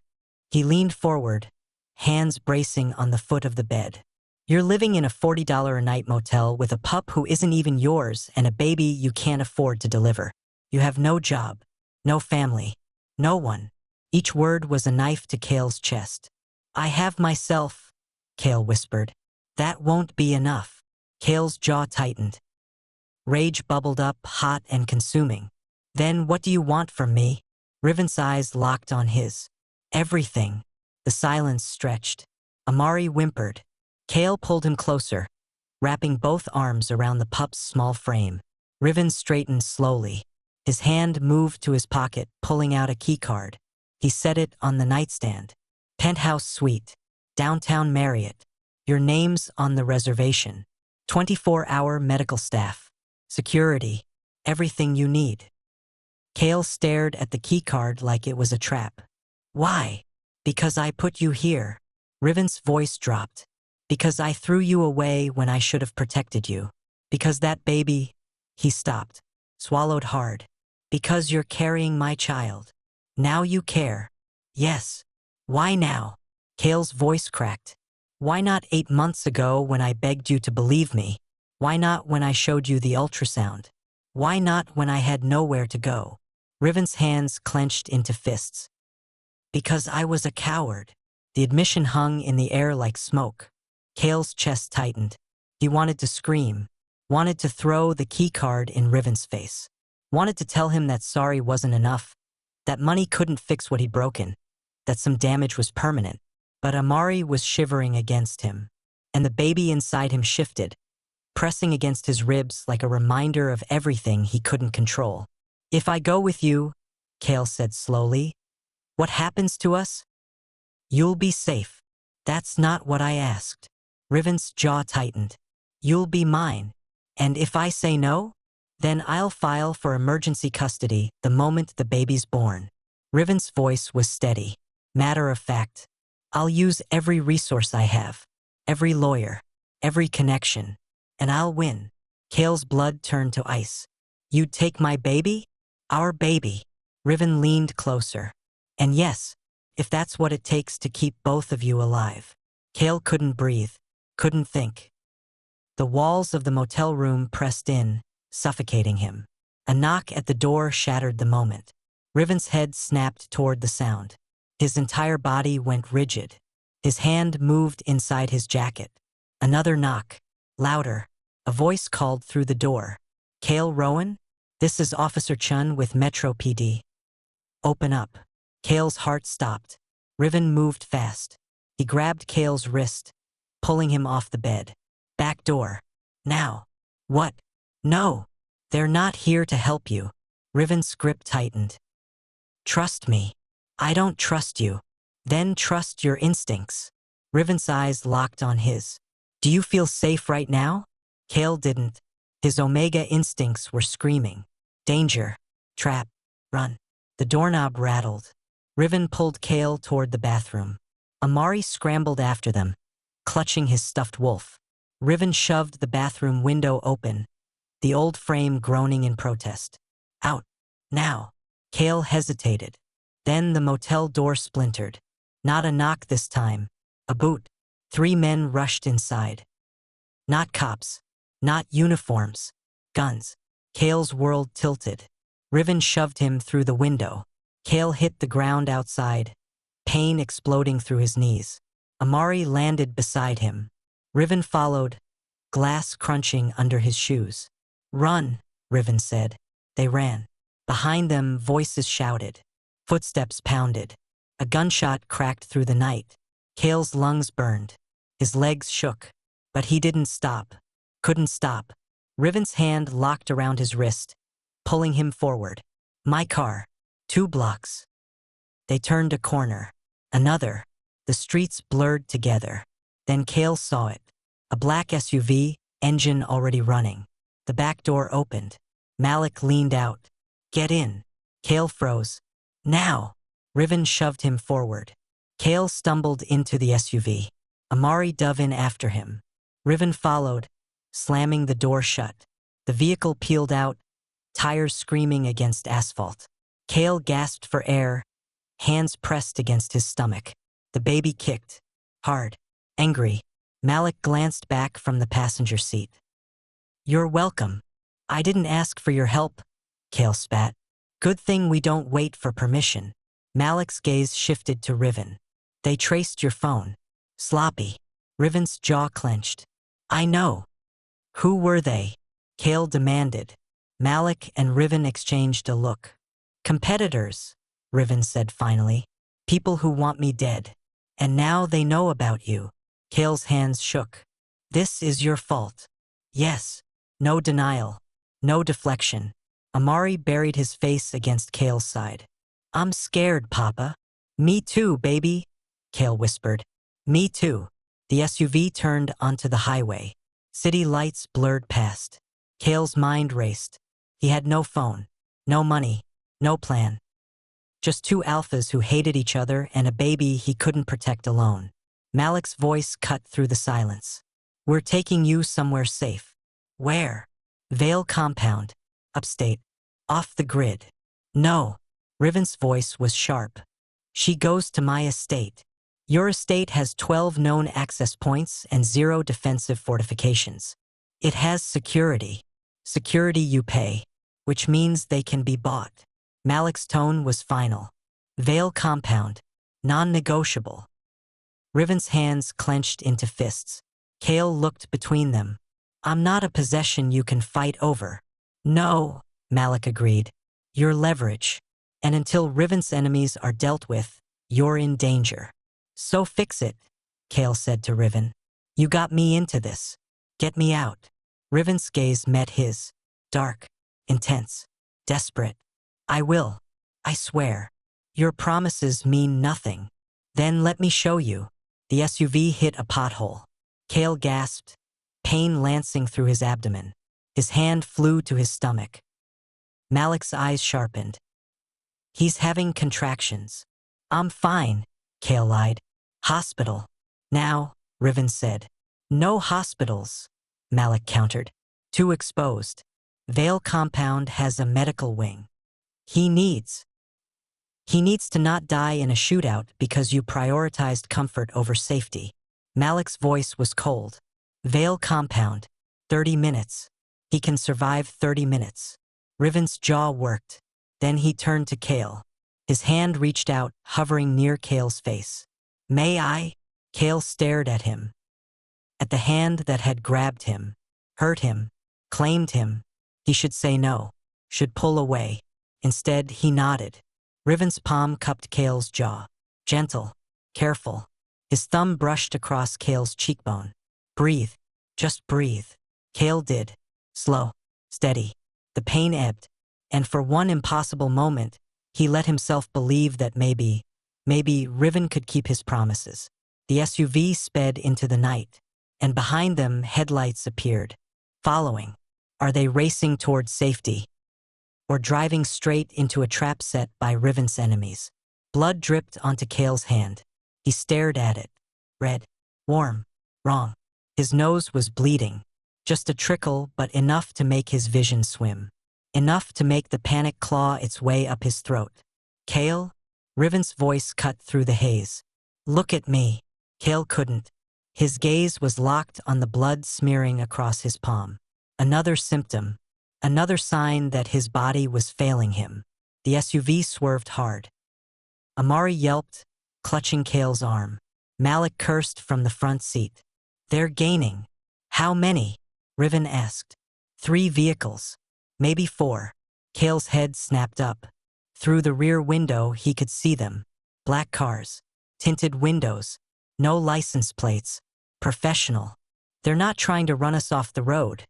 He leaned forward, hands bracing on the foot of the bed. You're living in a $40 a night motel with a pup who isn't even yours and a baby you can't afford to deliver. You have no job, no family, no one. Each word was a knife to Kale's chest. I have myself, Kale whispered. That won't be enough. Kale's jaw tightened. Rage bubbled up, hot and consuming. Then what do you want from me? Riven's eyes locked on his. Everything. The silence stretched. Amari whimpered. Kale pulled him closer, wrapping both arms around the pup's small frame. Riven straightened slowly. His hand moved to his pocket, pulling out a keycard. He set it on the nightstand. Penthouse suite. Downtown Marriott. Your name's on the reservation. 24-hour medical staff. Security. Everything you need. Kale stared at the keycard like it was a trap. Why? Because I put you here. Riven's voice dropped. Because I threw you away when I should have protected you. Because that baby. He stopped. Swallowed hard. Because you're carrying my child. Now you care. Yes. Why now? Kale's voice cracked. Why not 8 months ago when I begged you to believe me? Why not when I showed you the ultrasound? Why not when I had nowhere to go? Riven's hands clenched into fists. Because I was a coward. The admission hung in the air like smoke. Kale's chest tightened. He wanted to scream. Wanted to throw the keycard in Riven's face. Wanted to tell him that sorry wasn't enough. That money couldn't fix what he'd broken. That some damage was permanent. But Amari was shivering against him. And the baby inside him shifted, pressing against his ribs like a reminder of everything he couldn't control. If I go with you, Kale said slowly, what happens to us? You'll be safe. That's not what I asked. Riven's jaw tightened. You'll be mine. And if I say no, then I'll file for emergency custody the moment the baby's born. Riven's voice was steady, matter of fact. I'll use every resource I have, every lawyer, every connection, and I'll win. Kale's blood turned to ice. You'd take my baby? Our baby. Riven leaned closer. And yes, if that's what it takes to keep both of you alive. Kale couldn't breathe, couldn't think. The walls of the motel room pressed in, suffocating him. A knock at the door shattered the moment. Riven's head snapped toward the sound. His entire body went rigid. His hand moved inside his jacket. Another knock. Louder. A voice called through the door. Kale Rowan? This is Officer Chun with Metro PD. Open up. Kale's heart stopped. Riven moved fast. He grabbed Kale's wrist, pulling him off the bed. Back door. Now. What? No. They're not here to help you. Riven's grip tightened. Trust me. I don't trust you. Then trust your instincts. Riven's eyes locked on his. Do you feel safe right now? Kale didn't. His Omega instincts were screaming. Danger. Trap. Run. The doorknob rattled. Riven pulled Kale toward the bathroom. Amari scrambled after them, clutching his stuffed wolf. Riven shoved the bathroom window open, the old frame groaning in protest. Out. Now. Kale hesitated. Then the motel door splintered. Not a knock this time. A boot. 3 men rushed inside. Not cops. Not uniforms. Guns. Kale's world tilted. Riven shoved him through the window. Kale hit the ground outside, pain exploding through his knees. Amari landed beside him. Riven followed, glass crunching under his shoes. "Run," Riven said. They ran. Behind them, voices shouted. Footsteps pounded. A gunshot cracked through the night. Kale's lungs burned. His legs shook. But he didn't stop. Couldn't stop. Riven's hand locked around his wrist, pulling him forward. "My car." 2 blocks. They turned a corner. Another. The streets blurred together. Then Kale saw it. A black SUV, engine already running. The back door opened. Malik leaned out. "Get in." Kale froze. "Now." Riven shoved him forward. Kale stumbled into the SUV. Amari dove in after him. Riven followed, slamming the door shut. The vehicle peeled out, tires screaming against asphalt. Kale gasped for air, hands pressed against his stomach. The baby kicked. Hard. Angry. Malik glanced back from the passenger seat. "You're welcome. I didn't ask for your help," Kale spat. "Good thing we don't wait for permission." Malik's gaze shifted to Riven. "They traced your phone." Sloppy. Riven's jaw clenched. "I know." "Who were they?" Kale demanded. Malik and Riven exchanged a look. "Competitors," Riven said finally. "People who want me dead. And now they know about you." Kale's hands shook. "This is your fault." "Yes." No denial. No deflection. Amari buried his face against Kale's side. "I'm scared, Papa." "Me too, baby," Kale whispered. "Me too." The SUV turned onto the highway. City lights blurred past. Kale's mind raced. He had no phone, no money, no plan. Just 2 alphas who hated each other and a baby he couldn't protect alone. Malik's voice cut through the silence. "We're taking you somewhere safe." "Where?" "Vale Compound. Upstate. Off the grid." "No." Riven's voice was sharp. "She goes to my estate. Your estate has 12 known access points and 0 defensive fortifications. It has security. Security you pay, which means they can be bought." Malik's tone was final. "Vale Compound. Non-negotiable." Riven's hands clenched into fists. Kale looked between them. "I'm not a possession you can fight over." "No," Malik agreed. "You're leverage. And until Riven's enemies are dealt with, you're in danger." "So fix it," Kale said to Riven. "You got me into this. Get me out." Riven's gaze met his. Dark, intense, desperate. "I will. I swear. Your promises mean nothing." "Then let me show you." The SUV hit a pothole. Kale gasped, pain lancing through his abdomen. His hand flew to his stomach. Malik's eyes sharpened. "He's having contractions." "I'm fine," Kale lied. "Hospital." "Now," Riven said. "No hospitals," Malik countered. "Too exposed. Vale Compound has a medical wing. He needs to not die in a shootout because you prioritized comfort over safety." Malik's voice was cold. "Vale Compound. 30 minutes. He can survive 30 minutes." Riven's jaw worked. Then he turned to Kale. His hand reached out, hovering near Kale's face. "May I?" Kale stared at him. At the hand that had grabbed him, hurt him, claimed him. He should say no, should pull away. Instead, he nodded. Riven's palm cupped Kale's jaw. Gentle, careful. His thumb brushed across Kale's cheekbone. "Breathe. Just breathe." Kale did. Slow, steady. The pain ebbed. And for one impossible moment, he let himself believe that maybe Riven could keep his promises. The SUV sped into the night, and behind them headlights appeared. Following. Are they racing toward safety? Or driving straight into a trap set by Riven's enemies? Blood dripped onto Kale's hand. He stared at it. Red. Warm. Wrong. His nose was bleeding. Just a trickle, but enough to make his vision swim. Enough to make the panic claw its way up his throat. "Kale?" Riven's voice cut through the haze. Look at me. Kale couldn't. His gaze was locked on the blood smearing across his palm. Another symptom. Another sign that his body was failing him. The SUV swerved hard. Amari yelped, clutching Kale's arm. Malik cursed from the front seat. They're gaining. How many? Riven asked. 3 vehicles. Maybe 4. Kale's head snapped up. Through the rear window he could see them. Black cars. Tinted windows. No license plates. Professional. They're not trying to run us off the road,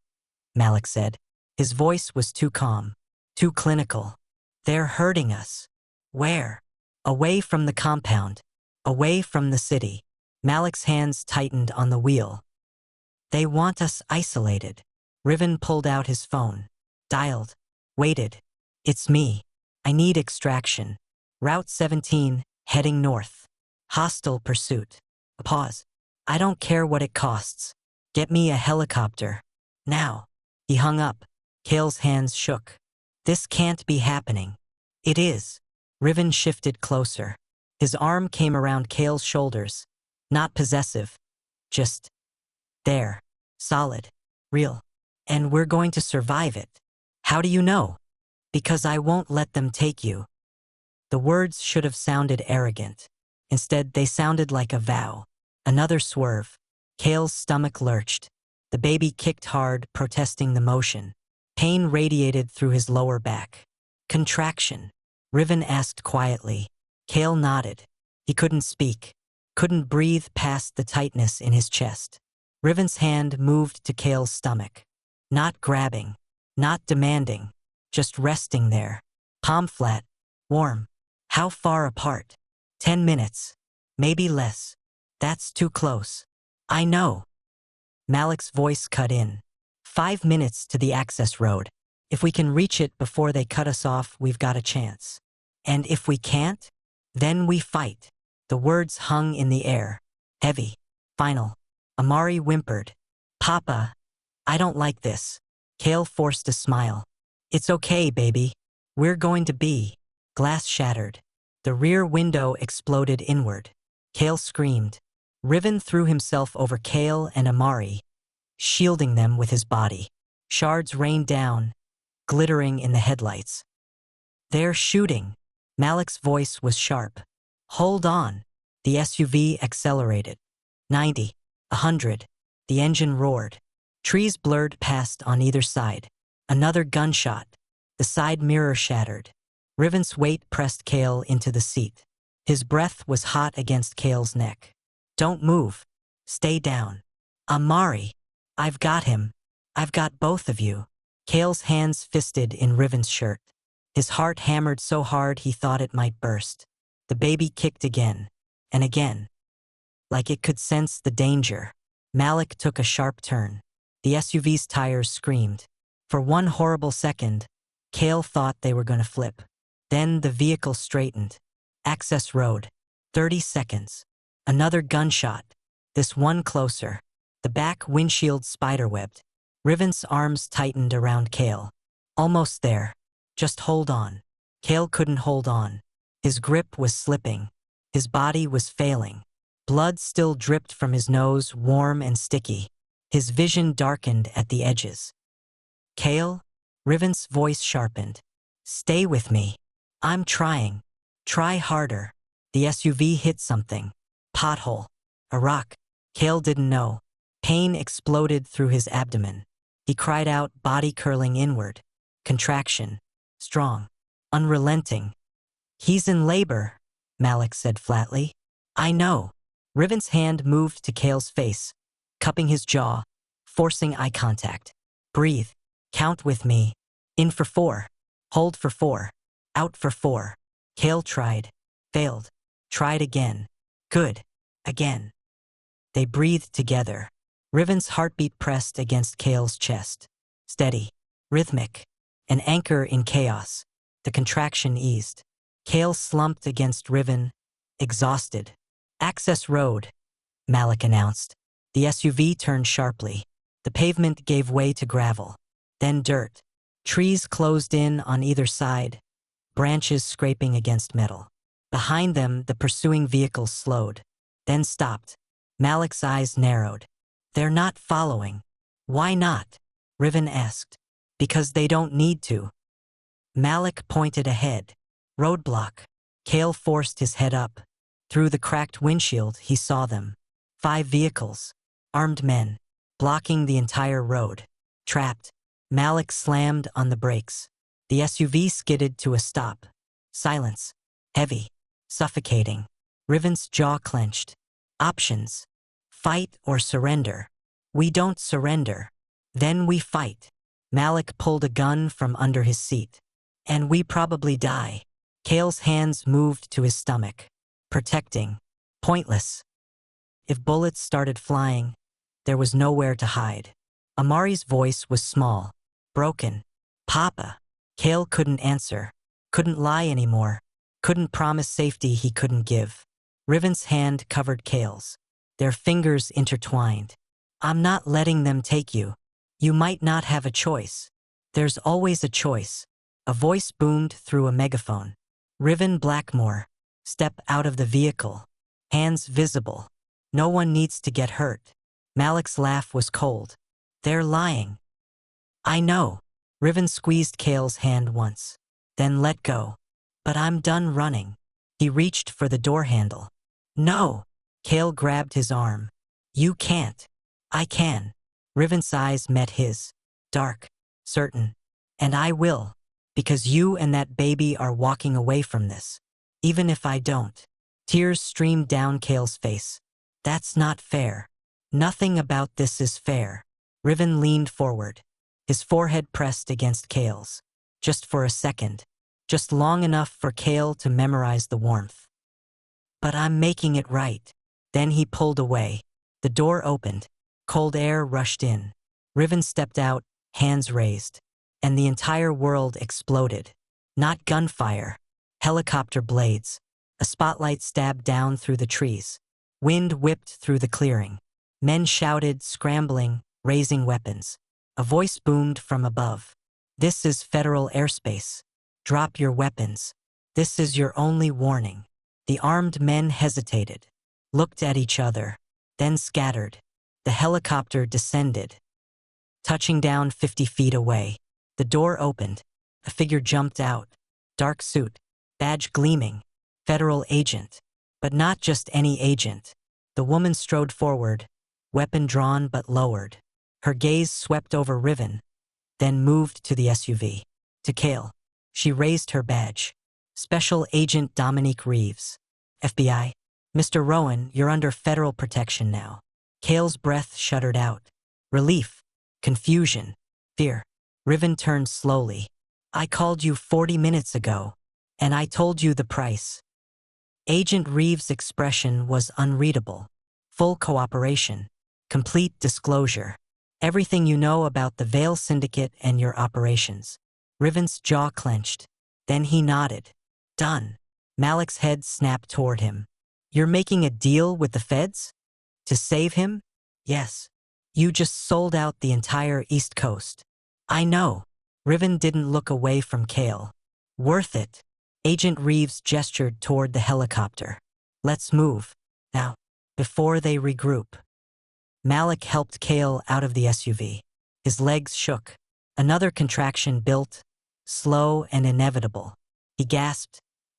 Malik said. His voice was too calm. Too clinical. They're hurting us. Where? Away from the compound. Away from the city. Malik's hands tightened on the wheel. They want us isolated. Riven pulled out his phone. Dialed. Waited. It's me. I need extraction. Route 17, heading north. Hostile pursuit. A pause. I don't care what it costs. Get me a helicopter. Now. He hung up. Kale's hands shook. This can't be happening. It is. Riven shifted closer. His arm came around Kale's shoulders. Not possessive. Just there. Solid. Real. And we're going to survive it. How do you know? Because I won't let them take you. The words should have sounded arrogant. Instead, they sounded like a vow. Another swerve. Kale's stomach lurched. The baby kicked hard, protesting the motion. Pain radiated through his lower back. Contraction. Riven asked quietly. Kale nodded. He couldn't speak. Couldn't breathe past the tightness in his chest. Riven's hand moved to Kale's stomach. Not grabbing. Not demanding. Just resting there. Palm flat. Warm. How far apart? 10 minutes. Maybe less. That's too close. I know. Malik's voice cut in. 5 minutes to the access road. If we can reach it before they cut us off, we've got a chance. And if we can't, then we fight. The words hung in the air. Heavy. Final. Amari whimpered. Papa, I don't like this. Kale forced a smile. It's okay, baby. We're going to be. Glass shattered. The rear window exploded inward. Kale screamed. Riven threw himself over Kale and Amari, shielding them with his body. Shards rained down, glittering in the headlights. They're shooting. Malik's voice was sharp. Hold on. The SUV accelerated. 90. 100. The engine roared. Trees blurred past on either side. Another gunshot. The side mirror shattered. Riven's weight pressed Kale into the seat. His breath was hot against Kale's neck. Don't move. Stay down. Amari. I've got him. I've got both of you. Kale's hands fisted in Riven's shirt. His heart hammered so hard he thought it might burst. The baby kicked again. And again. Like it could sense the danger. Malik took a sharp turn. The SUV's tires screamed. For one horrible second, Kale thought they were going to flip. Then the vehicle straightened. Access road. 30 seconds. Another gunshot. This one closer. The back windshield spiderwebbed. Riven's arms tightened around Kale. Almost there. Just hold on. Kale couldn't hold on. His grip was slipping. His body was failing. Blood still dripped from his nose, warm and sticky. His vision darkened at the edges. Kale? Riven's voice sharpened. Stay with me. I'm trying. Try harder. The SUV hit something. Pothole. A rock. Kale didn't know. Pain exploded through his abdomen. He cried out, body curling inward. Contraction. Strong. Unrelenting. He's in labor, Malik said flatly. I know. Riven's hand moved to Kale's face, cupping his jaw, forcing eye contact. Breathe. Count with me. In for 4. Hold for 4. Out for 4. Kale tried. Failed. Tried again. Good. Again. They breathed together. Riven's heartbeat pressed against Kale's chest. Steady. Rhythmic. An anchor in chaos. The contraction eased. Kale slumped against Riven, exhausted. Access road, Malik announced. The SUV turned sharply. The pavement gave way to gravel. Then dirt. Trees closed in on either side, branches scraping against metal. Behind them, the pursuing vehicles slowed, then stopped. Malik's eyes narrowed. They're not following. Why not? Riven asked. Because they don't need to. Malik pointed ahead. Roadblock. Kale forced his head up. Through the cracked windshield, he saw them. 5 vehicles. Armed men. Blocking the entire road. Trapped. Malik slammed on the brakes. The SUV skidded to a stop. Silence. Heavy. Suffocating. Riven's jaw clenched. Options. Fight or surrender. We don't surrender. Then we fight. Malik pulled a gun from under his seat. And we probably die. Kale's hands moved to his stomach. Protecting. Pointless. If bullets started flying, there was nowhere to hide. Amari's voice was small. Broken. Papa. Kale couldn't answer. Couldn't lie anymore. Couldn't promise safety he couldn't give. Riven's hand covered Kale's. Their fingers intertwined. I'm not letting them take you. You might not have a choice. There's always a choice. A voice boomed through a megaphone. Riven Blackmore. Step out of the vehicle. Hands visible. No one needs to get hurt. Malik's laugh was cold. They're lying. I know. Riven squeezed Kale's hand once. Then let go. But I'm done running. He reached for the door handle. No. Kale grabbed his arm. You can't. I can. Riven's eyes met his. Dark. Certain. And I will. Because you and that baby are walking away from this. Even if I don't. Tears streamed down Kale's face. That's not fair. Nothing about this is fair. Riven leaned forward. His forehead pressed against Kale's. Just for a second. Just long enough for Kale to memorize the warmth. But I'm making it right. Then he pulled away. The door opened. Cold air rushed in. Riven stepped out, hands raised. And the entire world exploded. Not gunfire. Helicopter blades. A spotlight stabbed down through the trees. Wind whipped through the clearing. Men shouted, scrambling, raising weapons. A voice boomed from above. This is federal airspace. Drop your weapons. This is your only warning. The armed men hesitated, looked at each other, then scattered. The helicopter descended. Touching down 50 feet away, the door opened. A figure jumped out. Dark suit, badge gleaming. Federal agent. But not just any agent. The woman strode forward, weapon drawn but lowered. Her gaze swept over Riven, then moved to the SUV. To Kale. She raised her badge. Special Agent Dominique Reeves. FBI. Mr. Rowan, you're under federal protection now. Kale's breath shuddered out. Relief. Confusion. Fear. Riven turned slowly. I called you 40 minutes ago, and I told you the price. Agent Reeves' expression was unreadable. Full cooperation. Complete disclosure. Everything you know about the Veil Syndicate and your operations. Riven's jaw clenched. Then he nodded. Done. Malik's head snapped toward him. You're making a deal with the feds? To save him? Yes. You just sold out the entire East Coast. I know. Riven didn't look away from Kale. Worth it. Agent Reeves gestured toward the helicopter. Let's move. Now. Before they regroup. Malik helped Kale out of the SUV. His legs shook. Another contraction built, slow and inevitable. He gasped,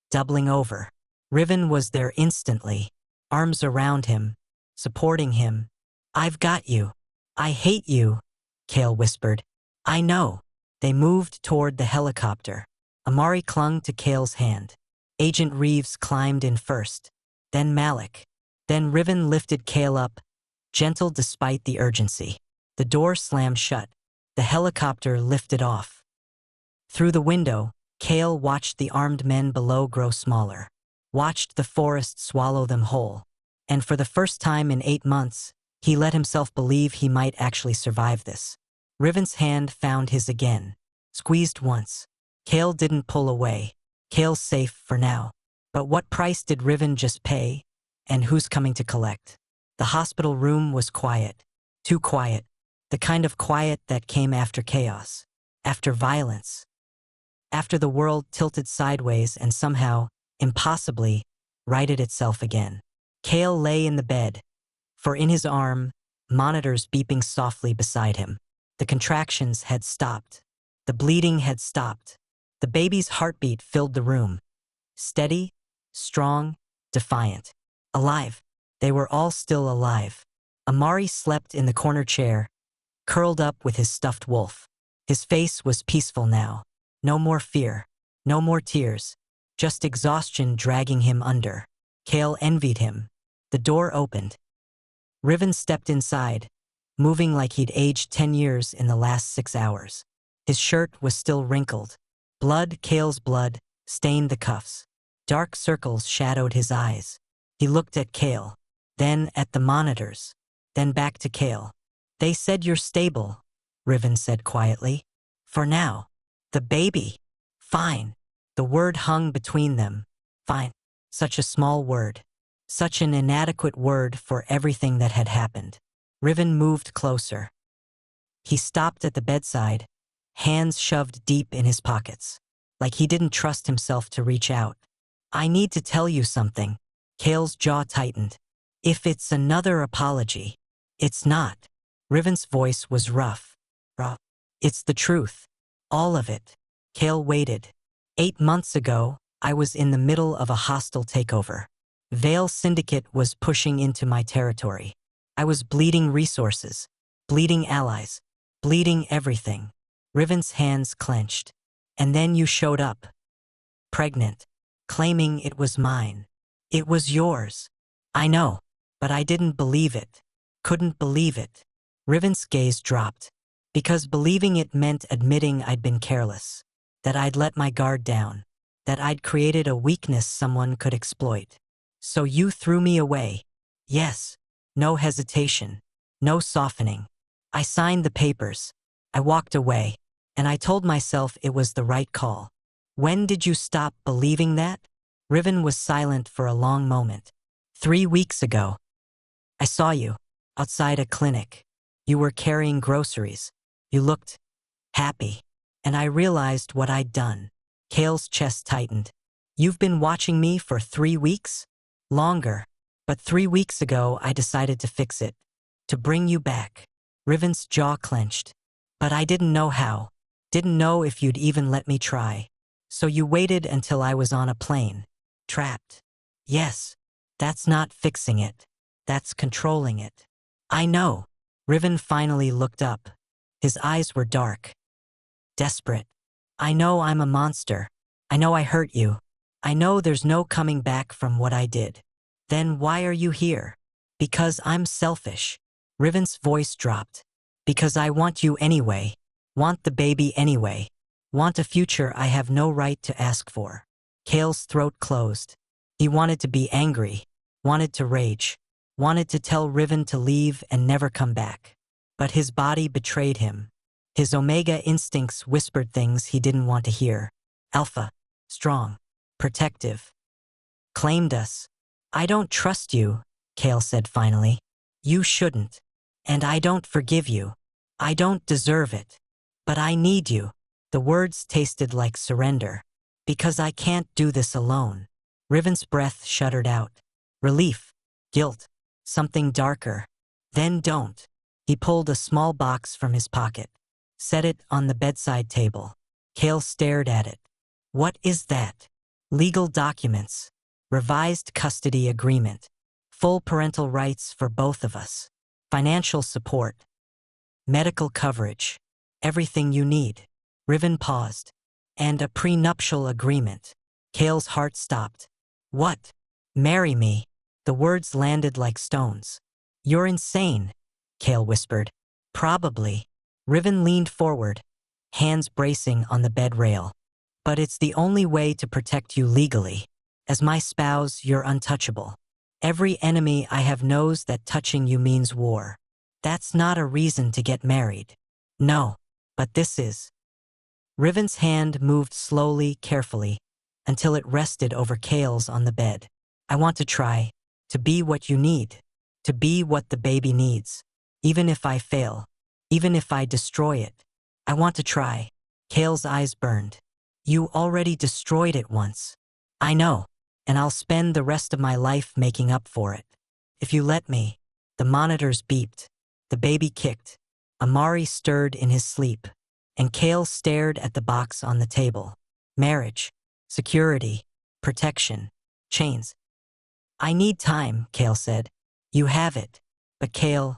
doubling over. Riven was there instantly, arms around him, supporting him. I've got you. I hate you, Kale whispered. I know. They moved toward the helicopter. Amari clung to Kale's hand. Agent Reeves climbed in first. Then Malik. Then Riven lifted Kale up, gentle despite the urgency. The door slammed shut. The helicopter lifted off. Through the window, Kale watched the armed men below grow smaller. Watched the forest swallow them whole. And for the first time in 8 months, he let himself believe he might actually survive this. Riven's hand found his again. Squeezed once. Kale didn't pull away. Kale's safe for now. But what price did Riven just pay? And who's coming to collect? The hospital room was quiet. Too quiet. The kind of quiet that came after chaos. After violence. After the world tilted sideways and somehow, impossibly, righted itself again. Kale lay in the bed, for in his arm, monitors beeping softly beside him. The contractions had stopped. The bleeding had stopped. The baby's heartbeat filled the room. Steady, strong, defiant. Alive. They were all still alive. Amari slept in the corner chair, curled up with his stuffed wolf. His face was peaceful now. No more fear. No more tears. Just exhaustion dragging him under. Kale envied him. The door opened. Riven stepped inside, moving like he'd aged 10 years in the last 6 hours. His shirt was still wrinkled. Blood, Kale's blood, stained the cuffs. Dark circles shadowed his eyes. He looked at Kale, then at the monitors, then back to Kale. "They said you're stable," Riven said quietly. "For now. The baby. Fine." The word hung between them. Fine. Such a small word. Such an inadequate word for everything that had happened. Riven moved closer. He stopped at the bedside, hands shoved deep in his pockets, like he didn't trust himself to reach out. "I need to tell you something." Kale's jaw tightened. "If it's another apology." "It's not." Riven's voice was rough. "It's the truth. All of it." Kale waited. 8 months ago, I was in the middle of a hostile takeover. Vale Syndicate was pushing into my territory. I was bleeding resources, bleeding allies, bleeding everything. Riven's hands clenched. "And then you showed up. Pregnant. Claiming it was mine. It was yours. I know, but I didn't believe it. Couldn't believe it." Riven's gaze dropped. Because believing it meant admitting I'd been careless. That I'd let my guard down. That I'd created a weakness someone could exploit. "So you threw me away." "Yes." No hesitation. No softening. I signed the papers. I walked away. And I told myself it was the right call. "When did you stop believing that?" Riven was silent for a long moment. 3 weeks ago. I saw you. Outside a clinic. You were carrying groceries. You looked happy. And I realized what I'd done. Kale's chest tightened. "You've been watching me for 3 weeks?" "Longer. But 3 weeks ago I decided to fix it. To bring you back." Riven's jaw clenched. "But I didn't know how. Didn't know if you'd even let me try. So you waited until I was on a plane. Trapped." "Yes. That's not fixing it. That's controlling it." "I know." Riven finally looked up. His eyes were dark. Desperate. "I know I'm a monster. I know I hurt you. I know there's no coming back from what I did. Then why are you here?" "Because I'm selfish." Riven's voice dropped. "Because I want you anyway. Want the baby anyway. Want a future I have no right to ask for." Kale's throat closed. He wanted to be angry. Wanted to rage. Wanted to tell Riven to leave and never come back. But his body betrayed him. His omega instincts whispered things he didn't want to hear. Alpha. Strong. Protective. Claimed us. "I don't trust you," Kale said finally. "You shouldn't. And I don't forgive you. I don't deserve it. But I need you." The words tasted like surrender. "Because I can't do this alone." Riven's breath shuddered out. Relief. Guilt. Something darker. "Then don't." He pulled a small box from his pocket. Set it on the bedside table. Kale stared at it. "What is that?" "Legal documents. Revised custody agreement. Full parental rights for both of us. Financial support. Medical coverage. Everything you need." Riven paused. "And a prenuptial agreement." Kale's heart stopped. "What?" "Marry me." The words landed like stones. "You're insane," Kale whispered. "Probably." Riven leaned forward, hands bracing on the bed rail. "But it's the only way to protect you legally. As my spouse, you're untouchable. Every enemy I have knows that touching you means war. That's not a reason to get married." "No, but this is." Riven's hand moved slowly, carefully, until it rested over Kale's on the bed. "I want to try to be what you need, to be what the baby needs. Even if I fail, even if I destroy it, I want to try." Kale's eyes burned. "You already destroyed it once." "I know. and I'll spend the rest of my life making up for it. If you let me. The monitors beeped. The baby kicked. Amari stirred in his sleep, and Kale stared at the box on the table. Marriage, security, protection, chains. I need time, Kale said. You have it. But Kale,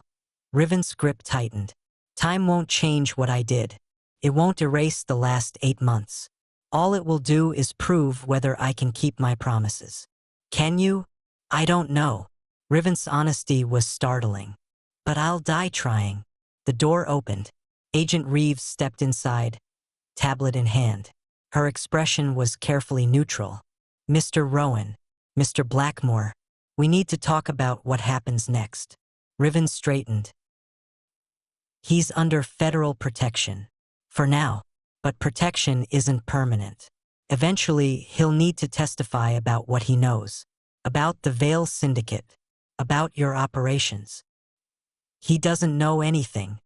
Riven's grip tightened. Time won't change what I did. It won't erase the last 8 months. All it will do is prove whether I can keep my promises. Can you? I don't know. Riven's honesty was startling. But I'll die trying. The door opened. Agent Reeves stepped inside, tablet in hand. Her expression was carefully neutral. Mr. Rowan, Mr. Blackmore, we need to talk about what happens next. Riven straightened. He's under federal protection. For now. But protection isn't permanent. Eventually, he'll need to testify about what he knows. About the Veil Syndicate. About your operations. He doesn't know anything.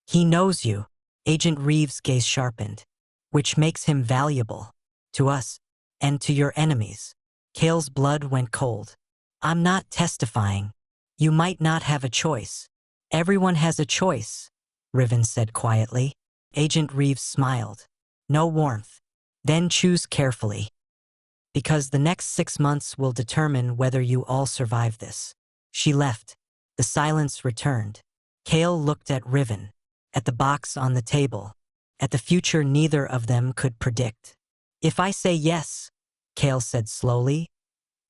He knows you. Agent Reeves' gaze sharpened. Which makes him valuable. To us. And to your enemies. Kale's blood went cold. I'm not testifying. You might not have a choice. Everyone has a choice, Riven said quietly. Agent Reeves smiled. No warmth. Then choose carefully. Because the next 6 months will determine whether you all survive this. She left. The silence returned. Kale looked at Riven, at the box on the table, at the future neither of them could predict. If I say yes, Kale said slowly,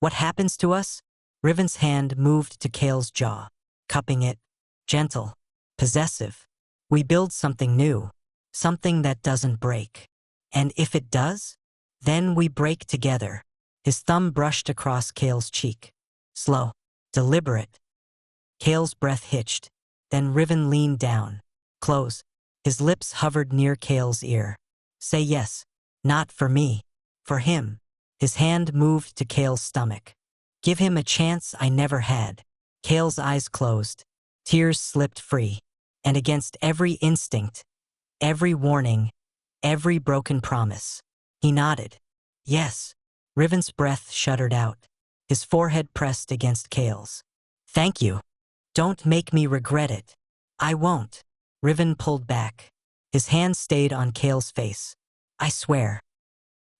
what happens to us? Riven's hand moved to Kale's jaw, cupping it, gentle, possessive. We build something new. Something that doesn't break. And if it does, then we break together. His thumb brushed across Kale's cheek. Slow, deliberate. Kale's breath hitched. Then Riven leaned down. Close. His lips hovered near Kale's ear. Say yes. Not for me. For him. His hand moved to Kale's stomach. Give him a chance I never had. Kale's eyes closed. Tears slipped free. And against every instinct, every warning, every broken promise. He nodded. Yes. Riven's breath shuddered out. His forehead pressed against Kale's. Thank you. Don't make me regret it. I won't. Riven pulled back. His hand stayed on Kale's face. I swear.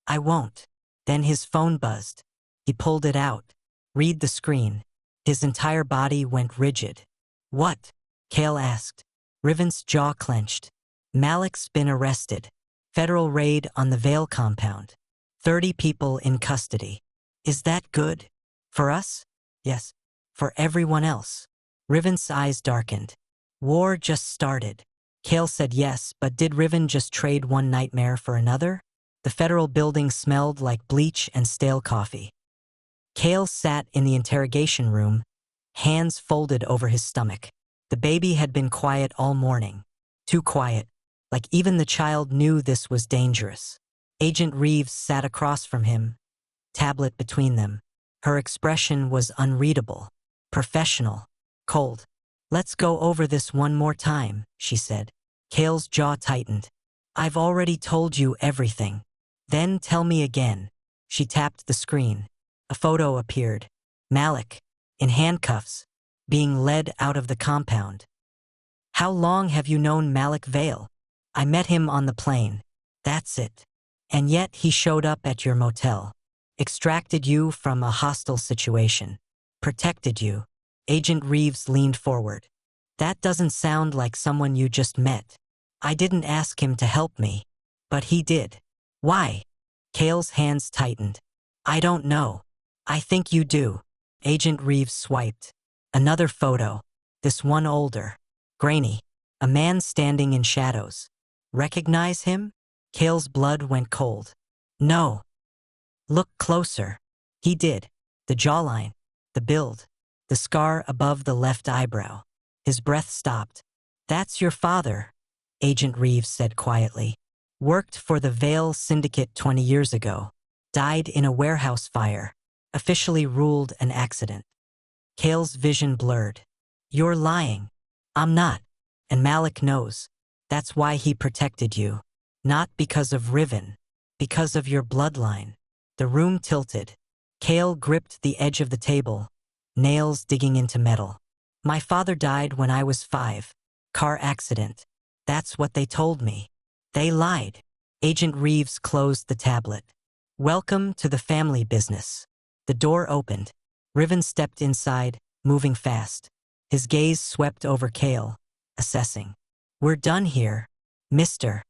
I won't. Then his phone buzzed. He pulled it out. Read the screen. His entire body went rigid. What? Kale asked. Riven's jaw clenched. Malik's been arrested. Federal raid on the Veil compound. 30 people in custody. Is that good? For us? Yes. For everyone else. Riven's eyes darkened. War just started. Kale said yes, but did Riven just trade one nightmare for another? The federal building smelled like bleach and stale coffee. Kale sat in the interrogation room, hands folded over his stomach. The baby had been quiet all morning. Too quiet. Like even the child knew this was dangerous. Agent Reeves sat across from him, tablet between them. Her expression was unreadable, professional, cold. Let's go over this one more time, she said. Kale's jaw tightened. I've already told you everything. Then tell me again. She tapped the screen. A photo appeared. Malik, in handcuffs, being led out of the compound. How long have you known Malik Vale? I met him on the plane. That's it. And yet he showed up at your motel. Extracted you from a hostile situation. Protected you. Agent Reeves leaned forward. That doesn't sound like someone you just met. I didn't ask him to help me. But he did. Why? Kale's hands tightened. I don't know. I think you do. Agent Reeves swiped. Another photo. This one older. Grainy. A man standing in shadows. Recognize him? Kale's blood went cold. No. Look closer. He did. The jawline. The build. The scar above the left eyebrow. His breath stopped. That's your father, Agent Reeves said quietly. Worked for the Veil Syndicate 20 years ago. Died in a warehouse fire. Officially ruled an accident. Kale's vision blurred. You're lying. I'm not. And Malik knows. That's why he protected you. Not because of Riven. Because of your bloodline. The room tilted. Kale gripped the edge of the table, nails digging into metal. My father died when I was 5. Car accident. That's what they told me. They lied. Agent Reeves closed the tablet. Welcome to the family business. The door opened. Riven stepped inside, moving fast. His gaze swept over Kale, assessing. We're done here, Mr.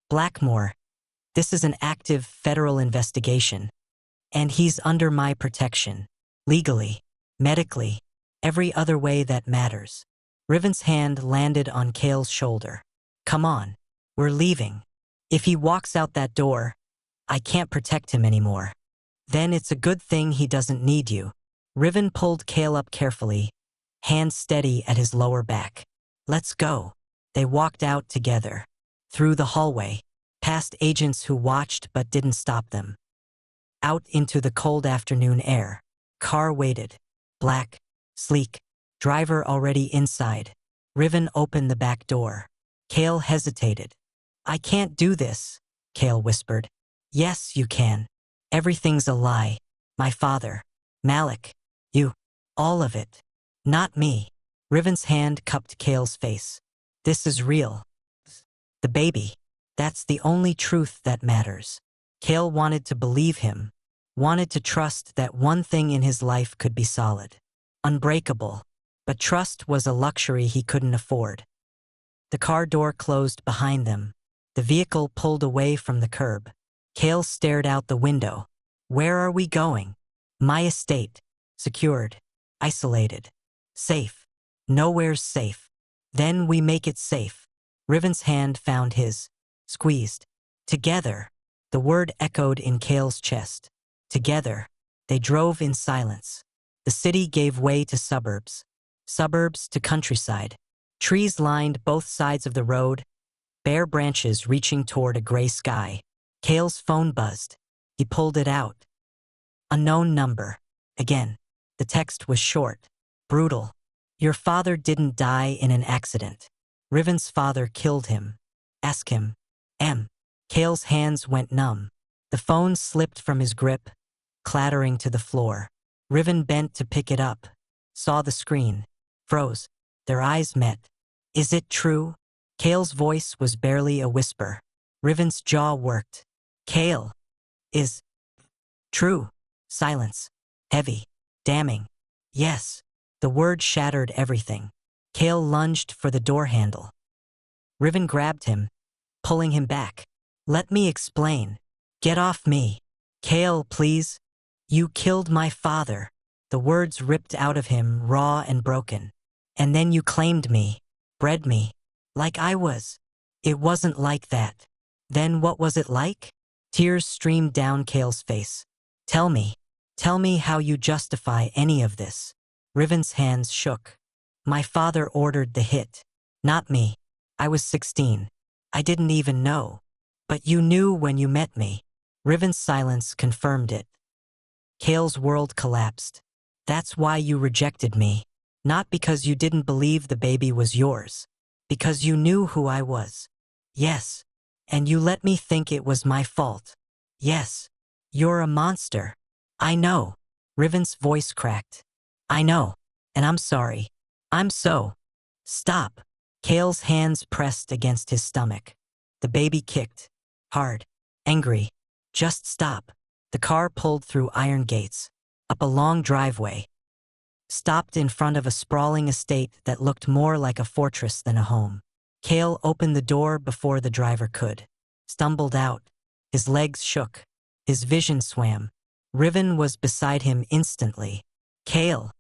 Blackmore. This is an active federal investigation, and he's under my protection. Legally, medically, every other way that matters. Riven's hand landed on Kale's shoulder. Come on, we're leaving. If he walks out that door, I can't protect him anymore. Then it's a good thing he doesn't need you. Riven pulled Kale up carefully, hand steady at his lower back. Let's go. They walked out together, through the hallway, past agents who watched but didn't stop them. Out into the cold afternoon air. Car waited. Black, sleek, driver already inside. Riven opened the back door. Kale hesitated. I can't do this, Kale whispered. Yes, you can. Everything's a lie. My father, Malik, you, all of it. Not me. Riven's hand cupped Kale's face. This is real. The baby. That's the only truth that matters. Kale wanted to believe him, wanted to trust that one thing in his life could be solid, unbreakable, but trust was a luxury he couldn't afford. The car door closed behind them. The vehicle pulled away from the curb. Kale stared out the window. Where are we going? My estate. Secured. Isolated. Safe. Nowhere's safe. Then we make it safe. Riven's hand found his. Squeezed. Together. The word echoed in Kale's chest. Together. They drove in silence. The city gave way to suburbs. Suburbs to countryside. Trees lined both sides of the road, bare branches reaching toward a gray sky. Kale's phone buzzed. He pulled it out. Unknown number. Again. The text was short. Brutal. Your father didn't die in an accident. Riven's father killed him. Ask him. M. Kale's hands went numb. The phone slipped from his grip, clattering to the floor. Riven bent to pick it up. Saw the screen. Froze. Their eyes met. Is it true? Kale's voice was barely a whisper. Riven's jaw worked. Kale. Is. True. Silence. Heavy. Damning. Yes. The word shattered everything. Kale lunged for the door handle. Riven grabbed him, pulling him back. Let me explain. Get off me. Kale, please. You killed my father. The words ripped out of him, raw and broken. And then you claimed me, bred me, like I was. It wasn't like that. Then what was it like? Tears streamed down Kale's face. Tell me how you justify any of this. Riven's hands shook. My father ordered the hit. Not me. I was 16. I didn't even know. But you knew when you met me. Riven's silence confirmed it. Kale's world collapsed. That's why you rejected me. Not because you didn't believe the baby was yours. Because you knew who I was. Yes. And you let me think it was my fault. Yes. You're a monster. I know. Riven's voice cracked. I know. And I'm sorry. I'm so. Stop. Kale's hands pressed against his stomach. The baby kicked. Hard. Angry. Just stop. The car pulled through iron gates. Up a long driveway. Stopped in front of a sprawling estate that looked more like a fortress than a home. Kale opened the door before the driver could. Stumbled out. His legs shook. His vision swam. Riven was beside him instantly. Kale.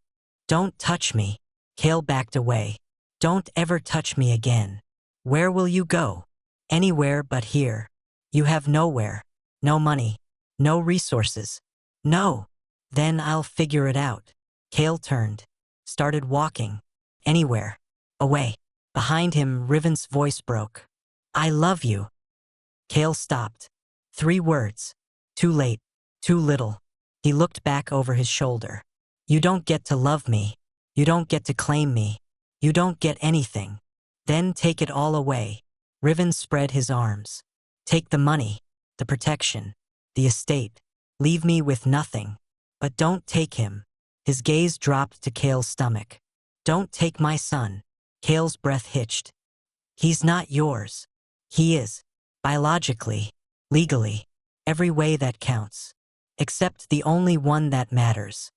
Don't touch me. Kale backed away. Don't ever touch me again. Where will you go? Anywhere but here. You have nowhere. No money. No resources. No. Then I'll figure it out. Kale turned. Started walking. Anywhere. Away. Behind him, Riven's voice broke. I love you. Kale stopped. 3 words. Too late. Too little. He looked back over his shoulder. You don't get to love me. You don't get to claim me. You don't get anything. Then take it all away. Riven spread his arms. Take the money, the protection, the estate. Leave me with nothing. But don't take him. His gaze dropped to Kale's stomach. Don't take my son. Kale's breath hitched. He's not yours. He is. Biologically. Legally. Every way that counts. Except the only one that matters.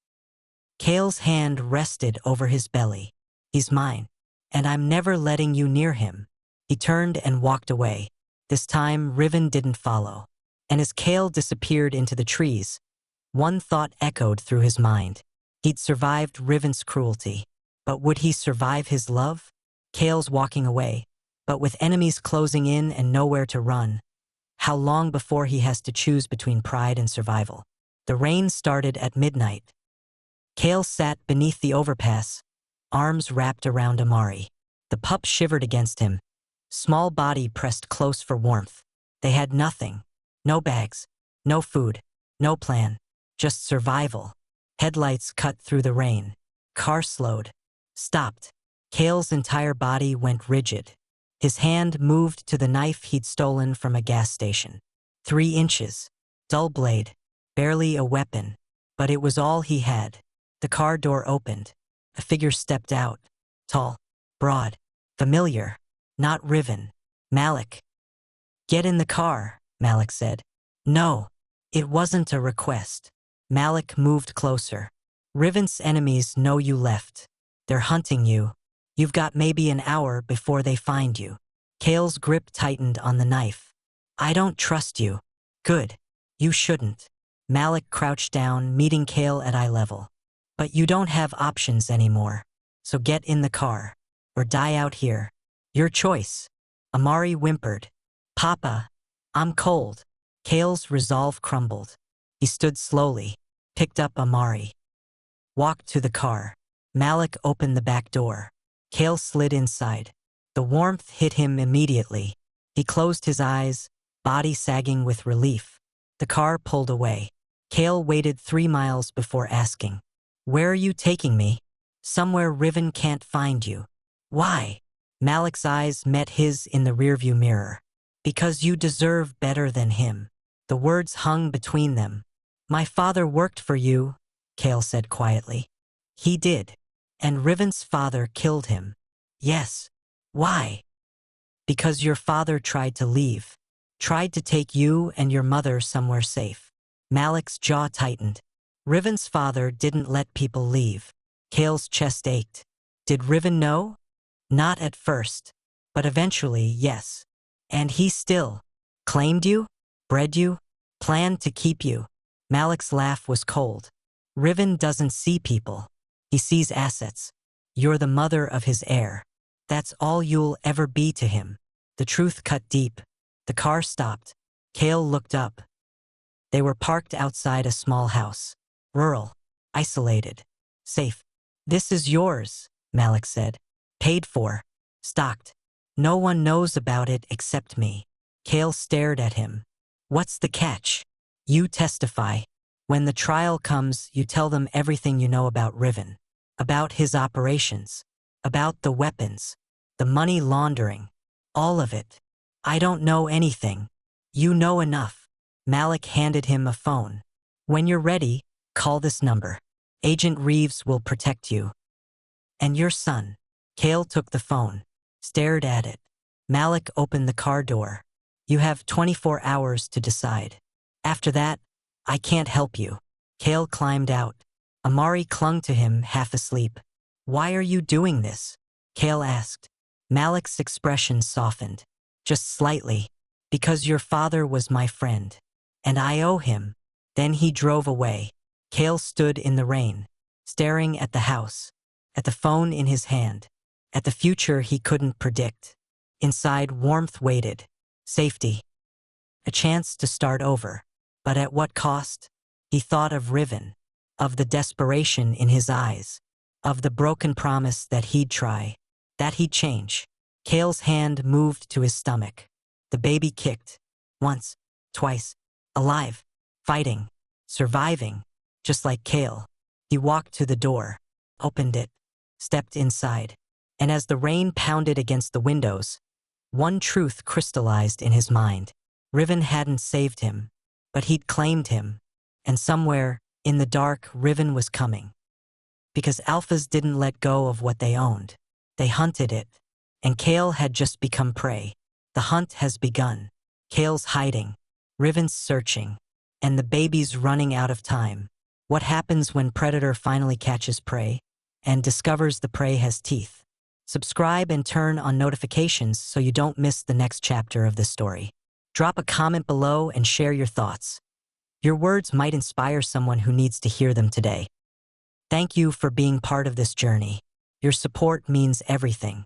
Kale's hand rested over his belly. He's mine. And I'm never letting you near him. He turned and walked away. This time, Riven didn't follow. And as Kale disappeared into the trees, one thought echoed through his mind. He'd survived Riven's cruelty. But would he survive his love? Kale's walking away, but with enemies closing in and nowhere to run. How long before he has to choose between pride and survival? The rain started at midnight. Kale sat beneath the overpass, arms wrapped around Amari. The pup shivered against him, small body pressed close for warmth. They had nothing. No bags, no food, no plan, just survival. Headlights cut through the rain. Car slowed, stopped. Kale's entire body went rigid. His hand moved to the knife he'd stolen from a gas station. 3 inches. Dull blade. Barely a weapon. But it was all he had. The car door opened. A figure stepped out. Tall. Broad. Familiar. Not Riven. Malik. Get in the car, Malik said. No. It wasn't a request. Malik moved closer. Riven's enemies know you left. They're hunting you. You've got maybe an hour before they find you. Kale's grip tightened on the knife. I don't trust you. Good. You shouldn't. Malik crouched down, meeting Kale at eye level. But you don't have options anymore. So get in the car. Or die out here. Your choice. Amari whimpered. Papa, I'm cold. Kale's resolve crumbled. He stood slowly, picked up Amari. Walked to the car. Malik opened the back door. Kale slid inside. The warmth hit him immediately. He closed his eyes, body sagging with relief. The car pulled away. Kale waited 3 miles before asking, Where are you taking me? Somewhere Riven can't find you. Why? Malik's eyes met his in the rearview mirror. Because you deserve better than him. The words hung between them. My father worked for you, Kale said quietly. He did. And Riven's father killed him. Yes. Why? Because your father tried to leave. Tried to take you and your mother somewhere safe. Malik's jaw tightened. Riven's father didn't let people leave. Kale's chest ached. Did Riven know? Not at first. But eventually, yes. And he still claimed you, bred you, planned to keep you. Malik's laugh was cold. Riven doesn't see people. He sees assets. You're the mother of his heir. That's all you'll ever be to him. The truth cut deep. The car stopped. Kale looked up. They were parked outside a small house. Rural. Isolated. Safe. This is yours, Malik said. Paid for. Stocked. No one knows about it except me. Kale stared at him. What's the catch? You testify. When the trial comes, you tell them everything you know about Riven. About his operations. About the weapons. The money laundering. All of it. I don't know anything. You know enough. Malik handed him a phone. When you're ready, call this number. Agent Reeves will protect you. And your son. Kale took the phone. Stared at it. Malik opened the car door. You have 24 hours to decide. After that, I can't help you. Kale climbed out. Amari clung to him, half asleep. Why are you doing this? Kale asked. Malik's expression softened. Just slightly. Because your father was my friend. And I owe him. Then he drove away. Kale stood in the rain, staring at the house, at the phone in his hand, at the future he couldn't predict. Inside, warmth waited. Safety. A chance to start over. But at what cost? He thought of Riven, of the desperation in his eyes, of the broken promise that he'd try, that he'd change. Kale's hand moved to his stomach. The baby kicked. Once, twice. Alive. Fighting. Surviving. Just like Kale. He walked to the door, opened it, stepped inside. And as the rain pounded against the windows, one truth crystallized in his mind. Riven hadn't saved him, but he'd claimed him. And somewhere, In the dark, Riven was coming. Because alphas didn't let go of what they owned. They hunted it. And Kale had just become prey. The hunt has begun. Kale's hiding. Riven's searching. And the baby's running out of time. What happens when Predator finally catches prey and discovers the prey has teeth? Subscribe and turn on notifications so you don't miss the next chapter of this story. Drop a comment below and share your thoughts. Your words might inspire someone who needs to hear them today. Thank you for being part of this journey. Your support means everything.